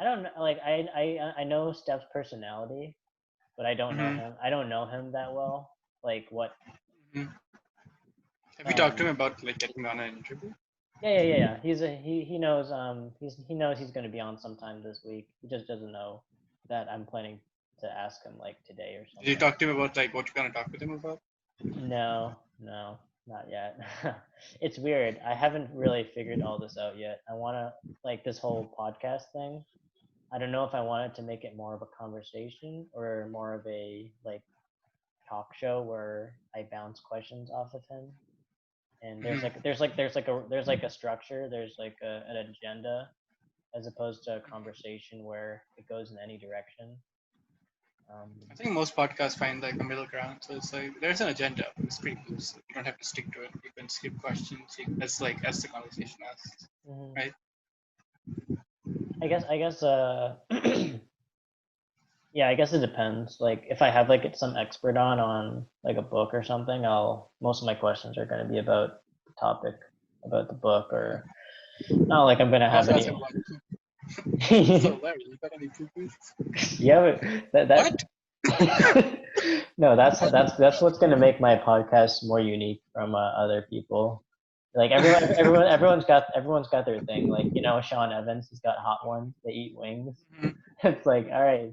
I don't know, like I know Steph's personality, but I don't know Mm-hmm. him. I don't know him that well. Like what? Mm-hmm. Have you talked to him Um. about like getting on an interview? Yeah. He knows he knows he's gonna be on sometime this week. He just doesn't know that I'm planning to ask him like today or Did you something. talk to him about like what you're gonna talk with him about? No, not yet. It's weird. I haven't really figured all this out yet. I wanna like this whole podcast thing. I don't know if I wanted to make it more of a conversation or more of a like talk show where I bounce questions off of him. And Mm-hmm. there's like a structure, there's like an agenda as opposed to a conversation where it goes in any direction. Um, I think most podcasts find like a middle ground. So it's like there's an agenda, but it's pretty loose. You don't have to stick to it. You can skip questions as like as the conversation asks, mhm. right? I guess yeah, I guess it depends. Like if I have like some expert on like a book or something, I'll most of my questions are going to be about the topic, about the book, or not like I'm going to You can have also ask any. him about so Larry, you got any poo-poos? Yeah, but What? no, that's what's going to make my podcast more unique from other people. Like everyone's got their thing. Like Sean Evans has got hot ones. They eat wings. Mhm. It's like, all right,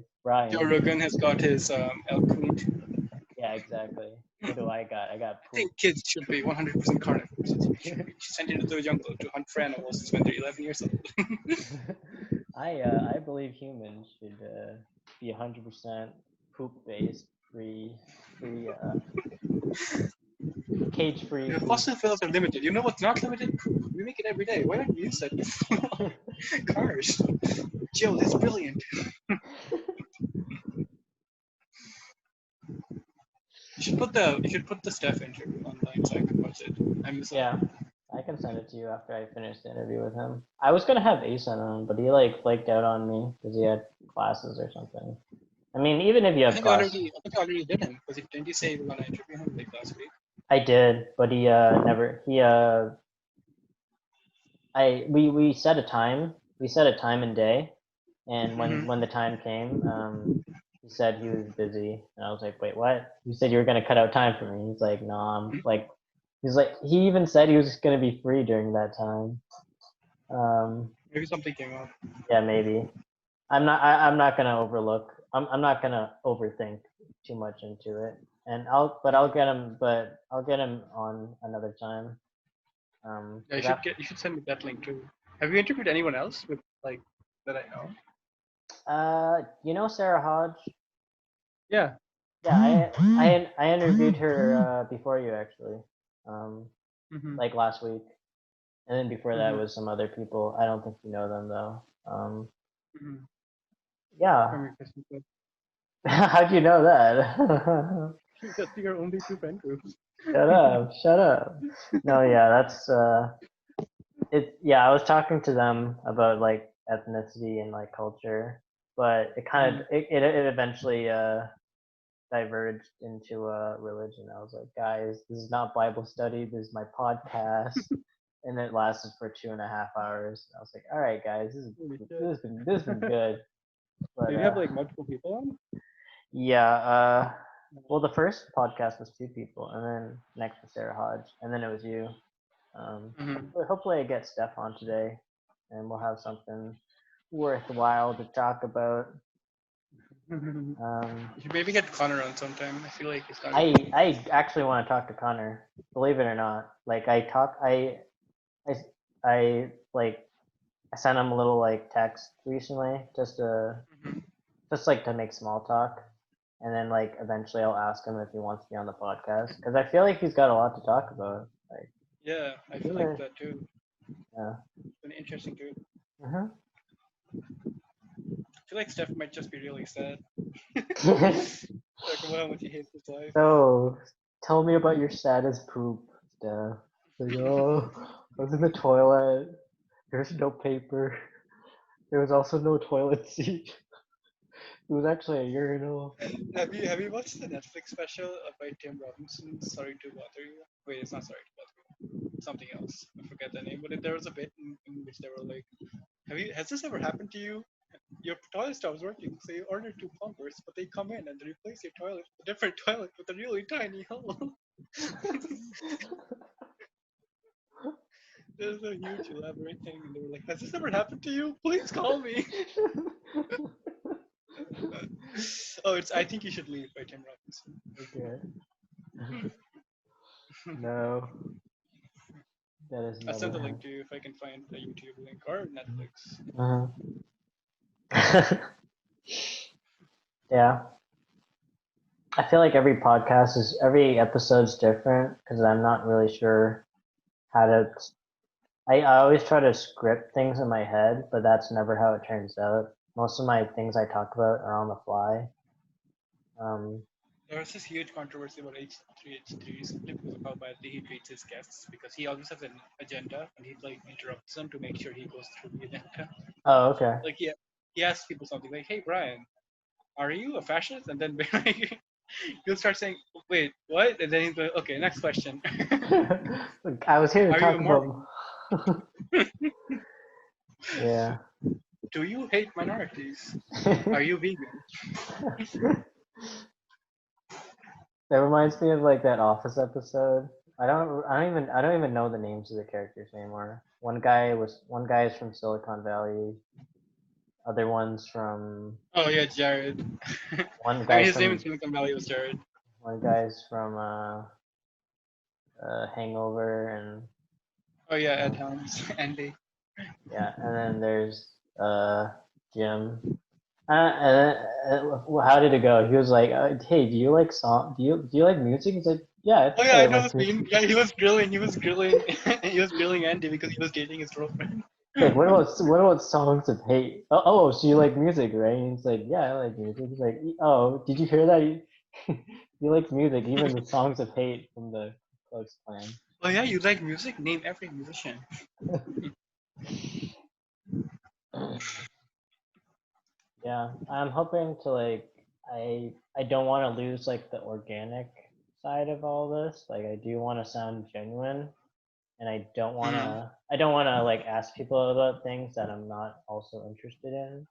Joe Brian. Rogan has got his elk meat. Yeah, exactly. What do I got? I got I poop. think kids should be 100% carnivores. I think we should be sent into the jungle to hunt for animals when they're 11 years old. I believe humans should be 100% poop based, cage free You know, poop. fossil fuels are limited. You know what's not limited? Poop. We make it every day. Why don't you use that? Cars. Joe, that's brilliant. You should put the Steph interview online so I can watch it. I miss it. Yeah, I can send it to you after I finish the interview with him. I was gonna have Asen on, but he like flaked out on me because he had classes or something. I mean, even if you have class, I think I already did him because didn't you say you were gonna interview him like last week? I did, but he never he I we set a time. We set a time and day, and Mm-hmm. when the time came, he said he was busy, and I was like, wait, what? You said you were gonna cut out time for me. He's like, no, I'm like, he's like, he even said he was gonna be free during that time. Um, Maybe something came up. yeah, maybe. I'm not gonna overlook. I'm not gonna overthink too much into it, and I'll get him on another time. Yeah, Cause I, you should send me that link too. Have you interviewed anyone else with like that I know? Sarah Hodge. Yeah. Yeah, I interviewed her before you actually, um, Mm-hmm. like last week, and then before that Mm-hmm. was some other people. I don't think you know them though. Mm-hmm. Yeah. From your Christmas list. How'd you know that? That's your only two friend groups. Shut up! Shut up! No, yeah, that's it. Yeah, I was talking to them about like ethnicity and like culture, but it kind Mm-hmm. of it eventually diverged into a religion. I was like, guys, this is not Bible study. This is my podcast, and it lasted for 2.5 hours. I was like, all right, guys, Holy shit. this has been good. But Did you have like multiple people on? yeah, well, the first podcast was 2 people, and then next was Sarah Hodge, and then it was you. Mm-hmm. Hopefully I get Steph on today, and we'll have something worthwhile to talk about. Um, You should maybe get Connor on sometime. I feel like he's got I actually want to talk to Connor. Believe it or not, like I like I sent him a little like text recently Mhm. just like to make small talk, and then like eventually I'll ask him if he wants to be on the podcast because I feel like he's got a lot to talk about. Like, Yeah, I feel like yeah, that too. yeah. It's been interesting too. Uh-huh. I feel like Steph might just be really sad. Talk about how much he hates his life. So, tell me about your saddest poop, Steph. Like, oh, I was in the toilet. There's no paper. There was also no toilet seat. It was actually a urinal. Have you watched the Netflix special by Tim Robinson? Sorry to bother you. Wait, it's not sorry to bother you. Something else. I forget the name. But there was a bit in which they were like, has this ever happened to you? Your toilet stops working, so you order 2 plumbers, but they come in and they replace your toilet with a different toilet with a really tiny hole. There's a huge elaborate thing, and they were like, "Has this ever happened to you? Please call me." Oh, it's I think you should leave by Tim Robinson. Okay. No, that has I'll never send the link happened. to you if I can find a YouTube link or Netflix. Uh-huh. Yeah. I feel like every episode's different because I'm not really sure how to. I always try to script things in my head, but that's never how it turns out. Most of my things I talk about are on the fly. Um, There was this huge controversy about H3H3 recently because of how badly he treats his guests because he always has an agenda and he like interrupts them to make sure he goes through the agenda. oh, okay. Like he asks people something like, "Hey Brian, are you a fascist?" And then he'll start saying, "Wait, what?" And then he's like, "Okay, next question. I was here to Are you a talk Mormon? about. Yeah. Do you hate minorities? Are you vegan?" That reminds me of like that Office episode. I don't even know the names of the characters anymore. One guy is from Silicon Valley. Other one's from Oh yeah, Jared. one I mean, guy's his name in from Silicon Valley was Jared. one guy's from Hangover and Oh yeah, Ed Helms, Andy. yeah, and then there's Jim. How did it go? He was like, "Hey, do you like song? Do you like music?" He's like, "Yeah, I Oh think yeah, I I know like the music." scene. Yeah, he was grilling. He was grilling. He was grilling Andy because he was dating his girlfriend. Like, what about songs of hate? So you like music, right? And he's like, "Yeah, I like music." He's like, "Oh, did you hear that? He likes music, even the songs of hate from the Ku Klux Klan." Oh yeah, you like music? Name every musician. Yeah, I'm hoping to like I don't want to lose like the organic side of all this. Like I do want to sound genuine, and Mm-hmm. I don't want to like ask people about things that I'm not also interested in.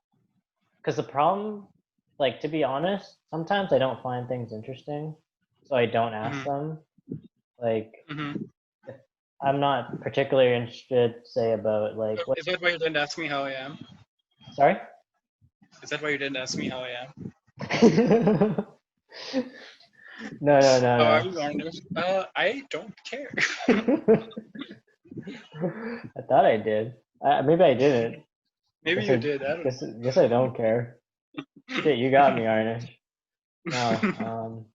Because the problem, like to be honest, sometimes I don't find things interesting, so I don't ask Mm-hmm. them. Like Mm-hmm. if I'm not particularly interested, say about like what. Is that why you didn't ask me how I am? Sorry. Is that why you didn't ask me how I am? How are No. you, Arnesh? I don't care. I thought I did. Maybe I didn't. Maybe Guess you I did. I don't guess I don't care. Shit, you got me, Arnesh. No. know.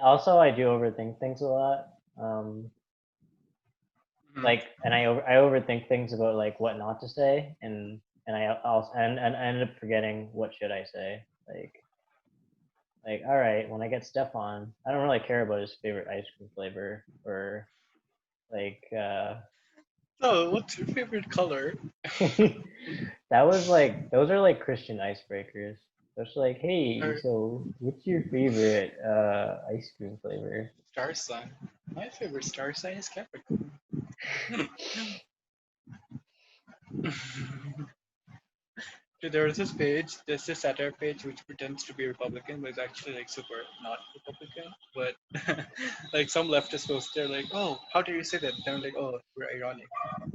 Also, I do overthink things a lot. Um, Mhm. like, and I overthink things about like what not to say, and I also and I end up forgetting what should I say. Like, all right, when I get Steph on, I don't really care about his favorite ice cream flavor or like So, what's your favorite color? that was like those are like Christian icebreakers. It's like, hey, Or so what's your favorite ice cream flavor? star sign. My favorite star sign is Capricorn. Dude, there was this page, there's this satire page which pretends to be Republican, but it's actually like super not Republican. But like some leftists post, they're like, "Oh, how do you say that?" They're like, "Oh, we're ironic."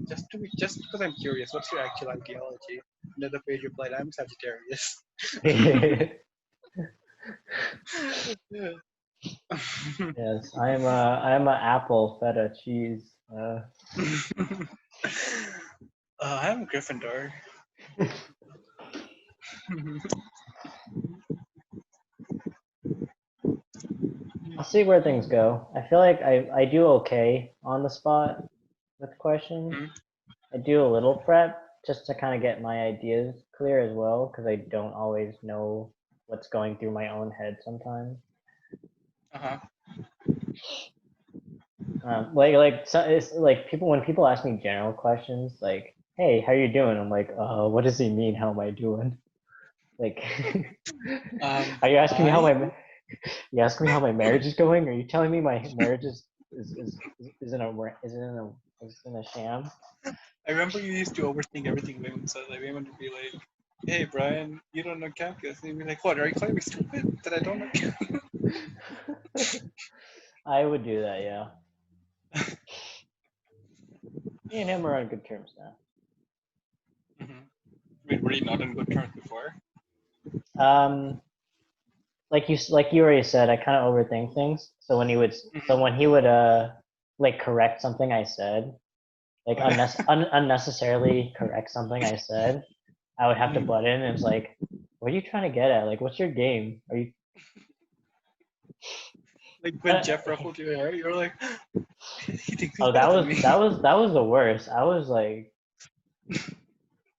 Just because I'm curious, what's your actual ideology? And then the page replied, "I'm Sagittarius." Yeah. Yes, I'm a apple feta cheese. I'm Gryffindor. I'll see where things go. I feel like I do okay on the spot with questions. Mhm. I do a little prep just to kind of get my ideas clear as well, because I don't always know what's going through my own head sometimes. Uh-huh. Like so it's like people when people ask me general questions like, "Hey, how you doing?" I'm like, what does he mean? How am I doing? Like, are you asking me how I you asking me how my marriage is going? Are you telling me my marriage is in a is in a sham? I remember you used to overthink everything women said. Like women would be like, "Hey, Brian, you don't know calculus." And you'd be like, "What? Are you calling me stupid that I don't know calculus?" I would do that, yeah. Me and him are on good terms now. Mm-hmm. Wait, were you not on good terms before? Um, like you already said, I kind of overthink things. Mm-hmm. When he would like correct something I said, like Oh, yeah. unnecessarily correct something I said, I would have to Mhm. butt in and it's like, what are you trying to get at? Like, what's your game? Are you? Like when Uh, Jeff ruffled your hair, you're like, he thinks he's oh, better than me. that was the worst. I was like,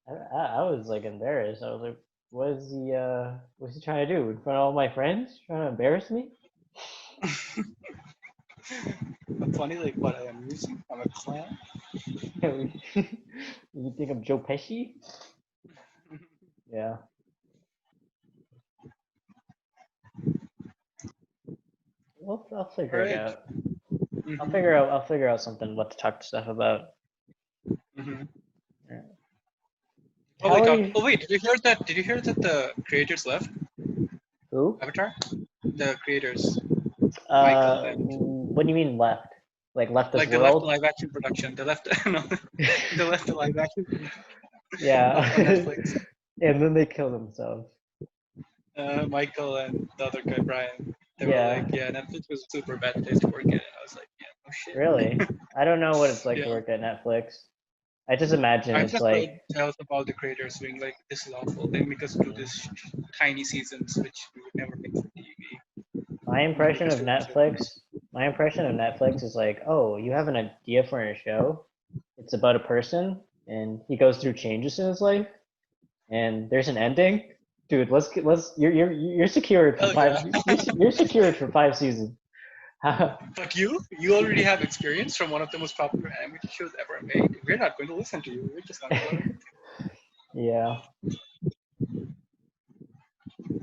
I was like embarrassed. I was like, what's he trying to do in front of all my friends? Trying to embarrass me? But funny, like what I am using. I'm a clown. you think I'm Joe Pesci? Yeah. Well, I'll All figure it right. out. Mm-hmm. I'll figure out something what to talk to stuff about. Mm-hmm. Yeah. Oh How wait, are you? oh wait, did you hear that? Did you hear that the creators left Who? Avatar? The creators, Michael and What do you mean left? Like left this like they left the world? live action production. They left no, they left the live action production Yeah. on Netflix. And then they kill themselves. Michael and the other guy Brian, they were like, Yeah. yeah, Netflix was a super bad place to work in. And I was like, yeah, no shit. Really? I don't know what it's like to Yeah, work at Netflix. I just imagine I've it's just heard like tales about the creators being like, this is awful. They make us do mm, this tiny seasons which we would never make for TV, my and they make impression us of do episodes. Netflix. My impression of Netflix is like, oh, you have an idea for a show. It's about a person, and he goes through changes in his life, and there's an ending. Dude, let's you're secured for Oh yeah. you're secured for 5 seasons. But you already have experience from one of the most popular animated shows ever made. We're not going to listen to you. We're just not going to learn. Yeah.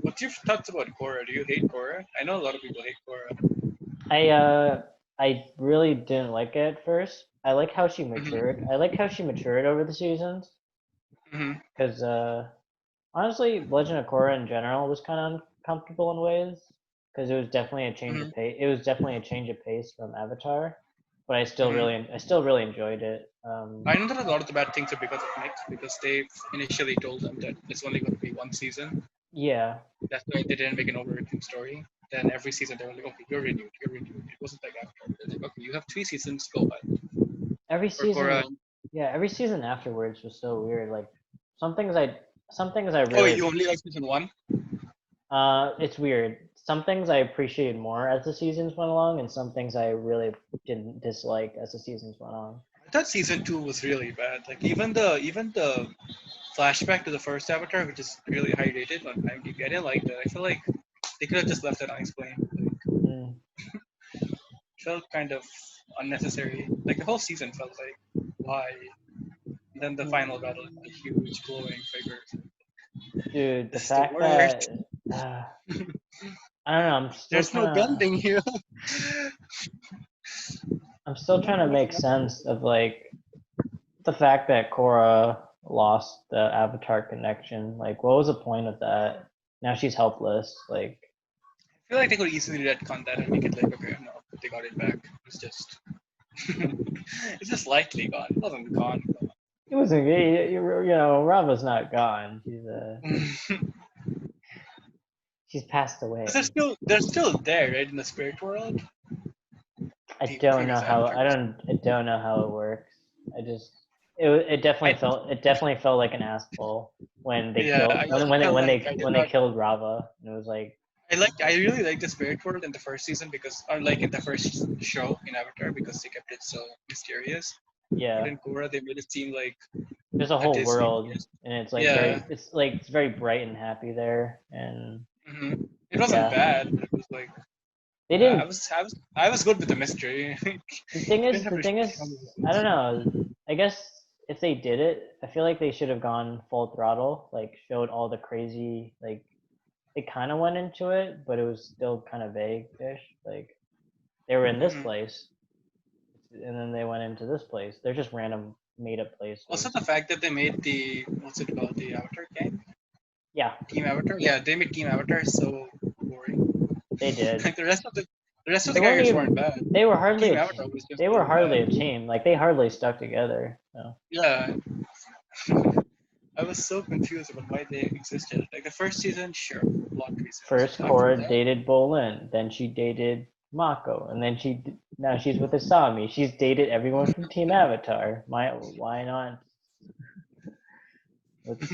What's your thoughts about Korra? Do you hate Korra? I know a lot of people hate Korra. I uh I really didn't like it at first. I like how she Mm-hmm. matured. I like how she matured over the seasons Mm-hmm. because honestly, Legend of Korra in general was kind of uncomfortable in ways because it was definitely a change Mm-hmm. of pace. It was definitely a change of pace from Avatar, but Mm-hmm. I still really enjoyed it. I know that a lot of the bad things are because of Nick, because they initially told them that it's only going to be one season. Yeah, That's why they didn't make an overarching story. Then every season they were like, okay, you're renewed, you're renewed. It wasn't like Avatar. They're like, okay, you have 3 seasons, go ahead. every For Korra. season, yeah, every season afterwards was so weird. Like some things I some things I Oh, you really only like season one? it's weird. Some things I appreciated more as the seasons went along, and some things I really didn't dislike as the seasons went on. I thought season two was really bad. Like even the flashback to the first Avatar, which is really high rated on IMDb, I didn't like that. I feel like they could have just left it unexplained. Like, Mm, felt kind of unnecessary. Like the whole season felt like why? And then the mm. final battle, the huge glowing figures. Dude, the This is the fact worst. that I don't know, There's no bending here. I'm still No trying to make holding on. sense of like the fact that Korra lost the Avatar connection. Like, what was the point of that? Now she's helpless. Like, I feel like they could easily retcon that and make it like, okay, no, they got it back. It's just, it's just lightly gone. It wasn't gone. it wasn't. Rava's not gone. She's passed But away. they're still there, right, in the spirit world. The previous Avatar. I don't know how it works. I just it I definitely felt like an ass pull when they yeah, killed I also felt like I did when they not. killed Rava, and it was like, I really like the spirit world in the first season because, or like in the first show in Avatar, because they kept it so mysterious. But yeah, in Korra, they made it seem like there's a a whole Disney world, place. and Yeah. it's very bright and happy there, and It wasn't yeah, bad, but it was like they didn't. I was good with the mystery. Didn't have The to thing tell is, me I things. don't know. I guess if they did it, I feel like they should have gone full throttle, like showed all the crazy, like they kind of went into it, but it was still kind of vague-ish. Like they were in this hmm place, and then they went into this place. They're just random made-up Also, places. the fact that they made the what's it called, the Avatar game, Yeah, Team Avatar. Yeah, they made Team Avatar so boring. they did. Like the rest of They the weren't characters even. weren't bad. They were hardly Team a. Avatar was just They were so hardly a bad. team. Like they hardly stuck together. So. Yeah, I was so confused about why they existed. Like the first season, sure, plot reasons. First, After Korra that, dated Bolin. Then she dated Mako, and then now she's with Asami. She's dated everyone from Team Avatar. Why not? Let's.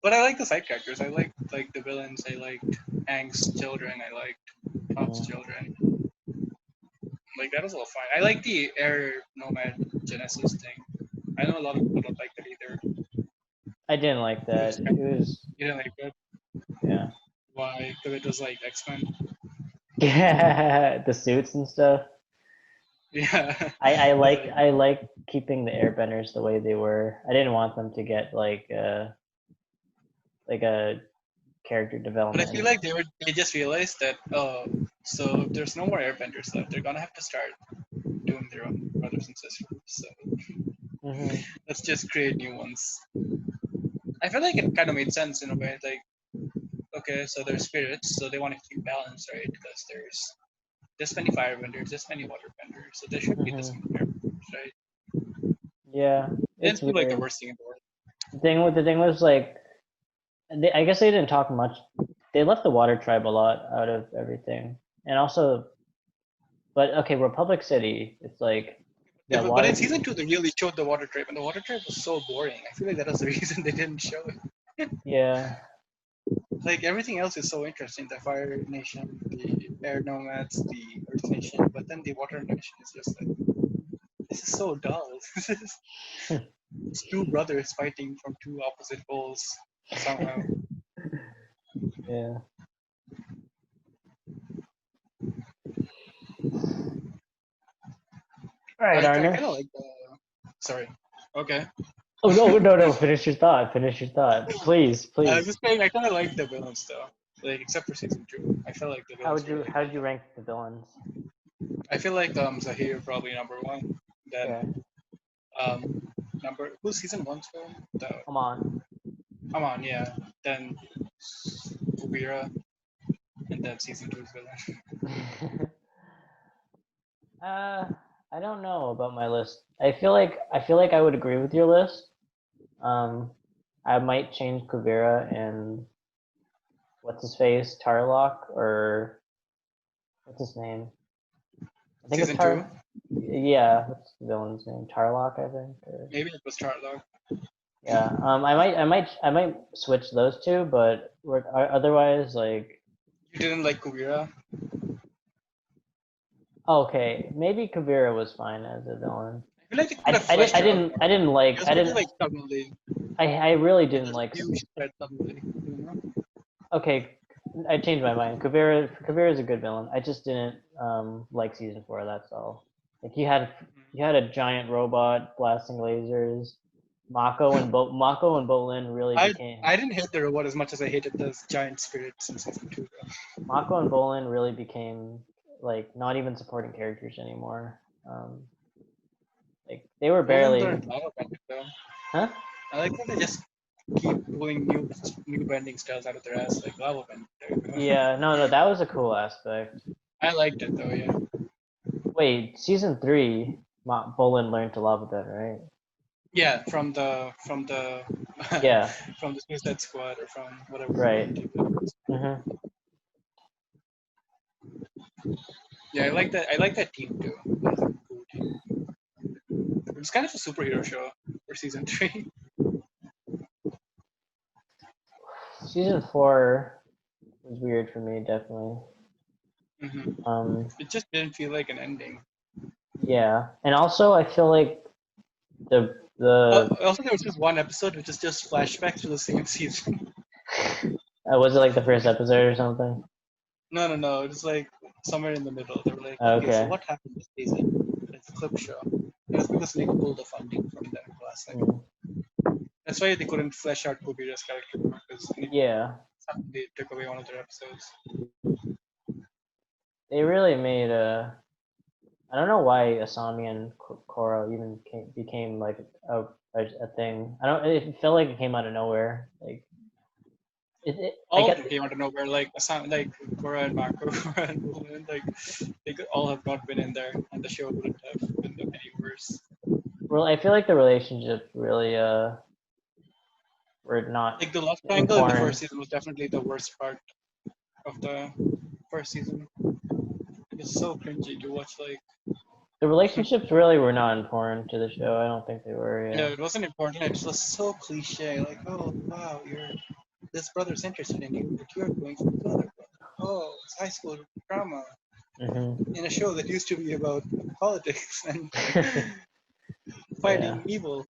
but I like the side characters. I like the villains. I liked Aang's children. I liked Top's Mm, children. Like that was all fine. I like the air nomad Genesis thing. I know a lot of people don't like that either. I didn't like It was that. kind It of, was you know, like that. yeah. Why? Because it was like X-Men. Yeah, the suits and stuff. Yeah, it was like. I like keeping the airbenders the way they were. I didn't want them to get like a character But I development. feel like they just realized that so if there's no more airbenders left, they're gonna have to start doing their own brothers and sisters. So Hmm. let's just create new ones. I feel like it kind of made sense in a way. Like, okay, so they're spirits, so they want to keep balance, right? Because there's this many firebenders, this many waterbenders, so there should be this Hmm. many airbenders, right? Yeah, Didn't it's feel like the weird. worst thing in the world. The thing was like I guess they didn't talk much. They left the water tribe a lot out of everything, and also, but okay, Republic City. It's like the But in water. season two, they really showed the water tribe, and the water tribe was so boring. I feel like that was the reason they didn't show it. Yeah, Like everything else is so interesting. The Fire Nation, the Air Nomads, the Earth Nation, but then the Water Nation is just like this is so dull. This is it's two brothers fighting from two opposite poles somehow. yeah. All right, I kind Arnesh. of like the. Sorry. Okay. Oh no! Finish your thought. Finish your thought, please, I was please. just saying I kind of like the villains though. Like except for season two, I felt like the villains were really How good. would you rank the villains? I feel like Zahir probably number one. Then Okay, number who's season one's villain? The come on. Come on, yeah. Then Ubira, and then season two's villain. uh, I don't know about my list. I feel like I would agree with your list. Um, I might change Kuvira and what's his face, Tarlock, or what's his name? I think it's Season two, Yeah, what's the villain's name? Tarlock, I think. Or maybe it was Charlotte. yeah. I might switch those two, but otherwise, like, You didn't like Kubira? okay, maybe Kuvira was fine as a villain. I feel like they could have fleshed her out more. I didn't like, It was really like suddenly. I really It didn't was a like. huge threat suddenly. You know? Okay, I changed my mind. Kuvira is a good villain. I just didn't like season four. That's all. Like you had a giant robot blasting lasers. Mako and Bolin really I became I didn't hate the robot as much as I hated the giant spirits in season 2. Mako and Bolin really became like not even supporting characters anymore. Like they were Roland barely, learned lava bending though. huh? I like that they just keep pulling new bending styles out of their ass, like lava bending. There you go. Yeah, no, that was a cool aspect. I liked it though, yeah. Wait, season 3, Bolin learned to lava bend, right? Yeah, from the Yeah, from the Suicide Squad or from whatever right. team that was. Mm-hmm. Yeah, I like that. I like that team too. That was a cool team. It was kind of a superhero show for season 3. Season 4 was weird for me, definitely. It just didn't feel like an ending. Yeah, and also I feel like the Also, there was just one episode which is just flashbacks to the same season. was it like the first episode or something? No. It was like somewhere in the middle. They were like, okay, so Okay. what happened this season? It's a clip show. And it's because Nick pulled the funding from that last thing. Mm. That's why they couldn't flesh out Kobira's character because Nick Yeah, suddenly took away one of their episodes. they really made a. I don't know why Asami and Korra even became like a thing. I don't. It felt like it came out of nowhere. Like I All of get. them came out of nowhere, like like Korra and Mako, Korra and Boomin, like they could all have not been in there, and the show wouldn't have been any worse. Well, I feel like the relationships really were not Like the love triangle in the important. first season was definitely the worst part of the first season. It's so cringy to watch. Like, The relationships really were not important to the show. I don't think they were. you know, Yeah. it wasn't important. It just was so cliche. Like, oh wow, this brother's interested in you, but you're going for the other brother. Oh, it's high school drama Hmm. in a show that used to be about politics and Yeah. fighting evil.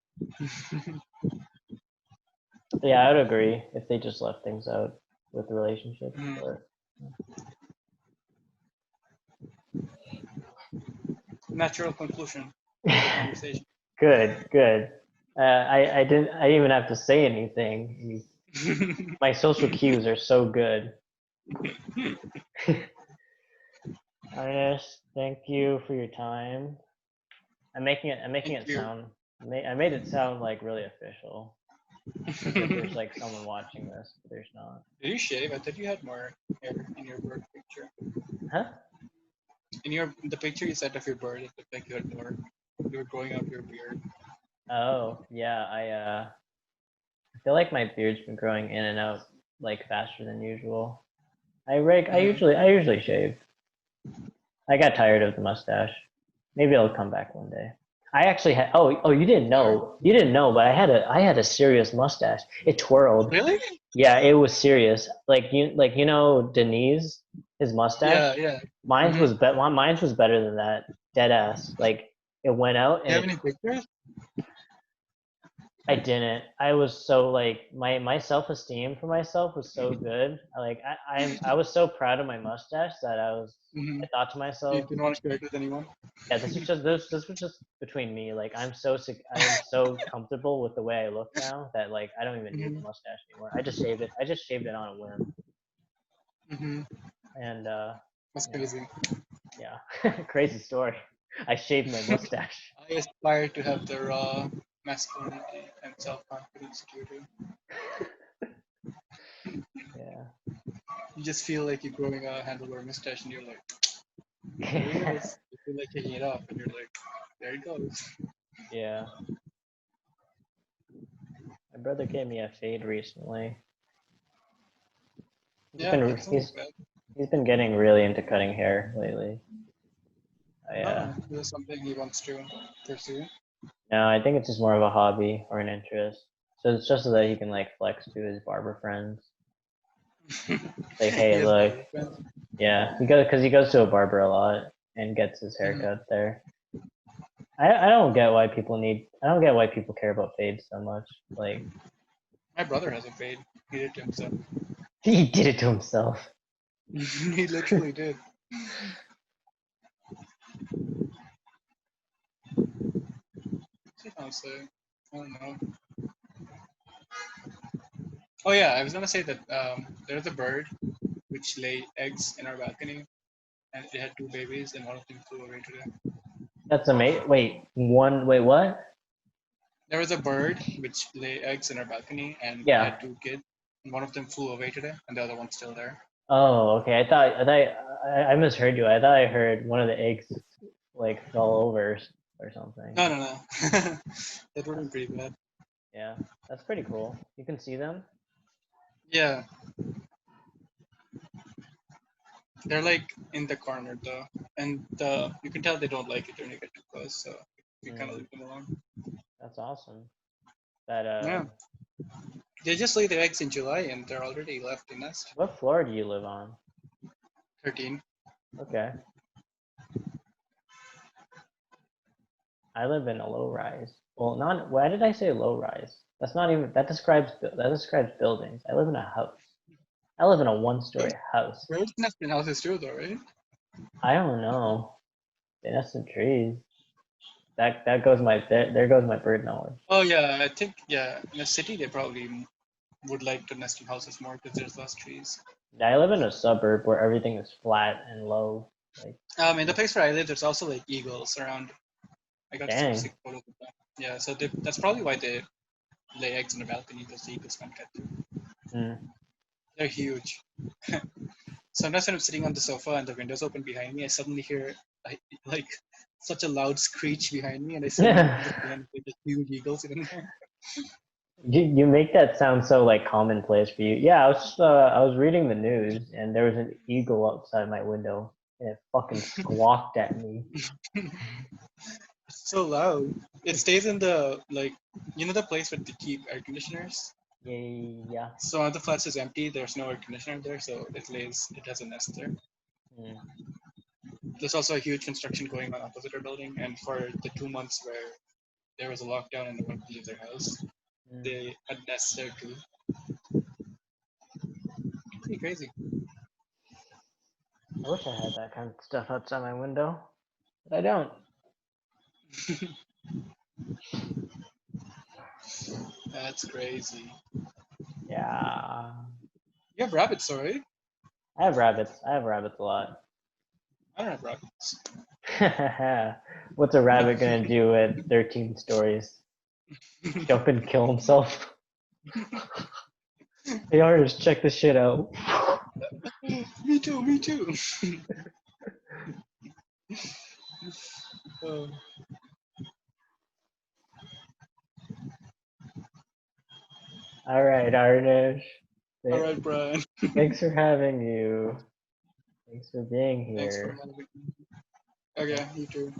Yeah, I would agree if they just left things out with the relationships, Mm. but Natural conclusion to the conversation. good. I didn't even have to say anything. My social cues are so good. Arnesh, thank you for your time. I'm making Thank it you. sound. I made it sound like really official, as if there's like someone watching this. But there's not. Did you shave? I thought you had more hair in your bird picture. Huh? In the picture you sent of your bird, it looked like you had more. You were growing out your beard. Oh yeah. I feel like my beard's been growing in and out like faster than usual. Mm. I usually shave. I got tired of the mustache. Maybe it'll come back one day. I actually had. Oh, you didn't Tired? know. You didn't know, but I had a serious mustache. It twirled. Really? Yeah, it was serious. Like you know Denise, his mustache. Yeah. Mm-hmm. Mine's was better than that. Dead ass. Like it went out Do you and have it any pictures? I didn't. I was so like my self esteem for myself was so good. I was so proud of my mustache that Mm-hmm. I thought to You myself, didn't want to share it with anyone? yeah, this was just between me. Like I am so comfortable with the way I look now that like I don't even need the Mm-hmm. mustache anymore. I just shaved it. I just shaved it on a whim, Mm-hmm. and That's yeah, crazy. yeah, crazy story. I shaved my mustache. I aspire to have the raw masculinity and self-confidence you do. Yeah. You just feel like you're growing a handlebar mustache and you're like, there he goes. You feel like taking it off and you're like, there he goes. Yeah. My brother gave me a fade recently. He's Yeah, been that's not he's bad. he's been getting really into cutting hair lately. I Oh, this is something he wants to pursue. no, I think it's just more of a hobby or an interest. So it's just so that he can like flex to his barber friends. Like, He hey, has look, barber friends. yeah, he goes to a barber a lot and gets his Mhm. haircut there. I don't get why people need. I don't get why people care about fades so much. Like My brother has a fade. He did it to himself. he did it to himself. He literally did. I'll say, I don't know. Oh yeah, I was gonna say that there's a bird which lay eggs in our balcony, and it had two babies, and one of them flew away today. That's amazing. Wait, what? There was a bird which lay eggs in our balcony, and it Yeah. had two kids, and one of them flew away today, and the other one's still there. Oh, okay. I misheard you. I thought I heard one of the eggs like fell over or something. No, no, no. That would have been pretty bad. Yeah, that's pretty cool. You can see them. Yeah, they're like in the corner though, and you can tell they don't like it when you get too close, so we kind of Mm, leave them alone. that's awesome. That Yeah, they just lay their eggs in July, and they're already left the nest. what floor do you live on? 13. Okay. I live in a low rise. Well, not. Why did I say low rise? That's not even. That describes buildings. I live in a house. I live in a one-story house. Birds nest in houses too, though, right? I don't know. They nest in trees. That goes my there goes my bird knowledge. Oh yeah, I think yeah. In a city, they probably would like to nest in houses more because there's less trees. Yeah, I live in a suburb where everything is flat and low. Like, In the place where I live, there's also like eagles around. I got some dang. sick photos of them. Yeah, so that's probably why they lay eggs on the balcony because the eagles can't get through. Mm. They're huge. Sometimes when I'm sitting on the sofa and the windows open behind me, I suddenly hear like such a loud screech behind me, and I suddenly look behind me, there's huge eagles in there. You make that sound so like commonplace for you. Yeah, I was reading the news and there was an eagle outside my window and it fucking squawked at me. It's so loud. It stays in the like the place where they keep air conditioners. Yeah. So one of the flats is empty. There's no air conditioner there, so it has a nest there. Mm. There's also a huge construction going on opposite our building, and for the 2 months where there was a lockdown and no one could leave their house, Mm. they had nests there too. Pretty crazy. I wish I had that kind of stuff outside my window, but I don't. That's crazy. Yeah. You have rabbits, right? I have rabbits. I have rabbits a lot. I don't have rabbits. What's a rabbit gonna do at 13 stories? Jump and kill himself? Hey, artist, check this shit out. Me too, me too. Oh, All right, Arnesh. all right, Brian. Thanks for having you. Thanks for being Thanks for here. having me. Okay, you too.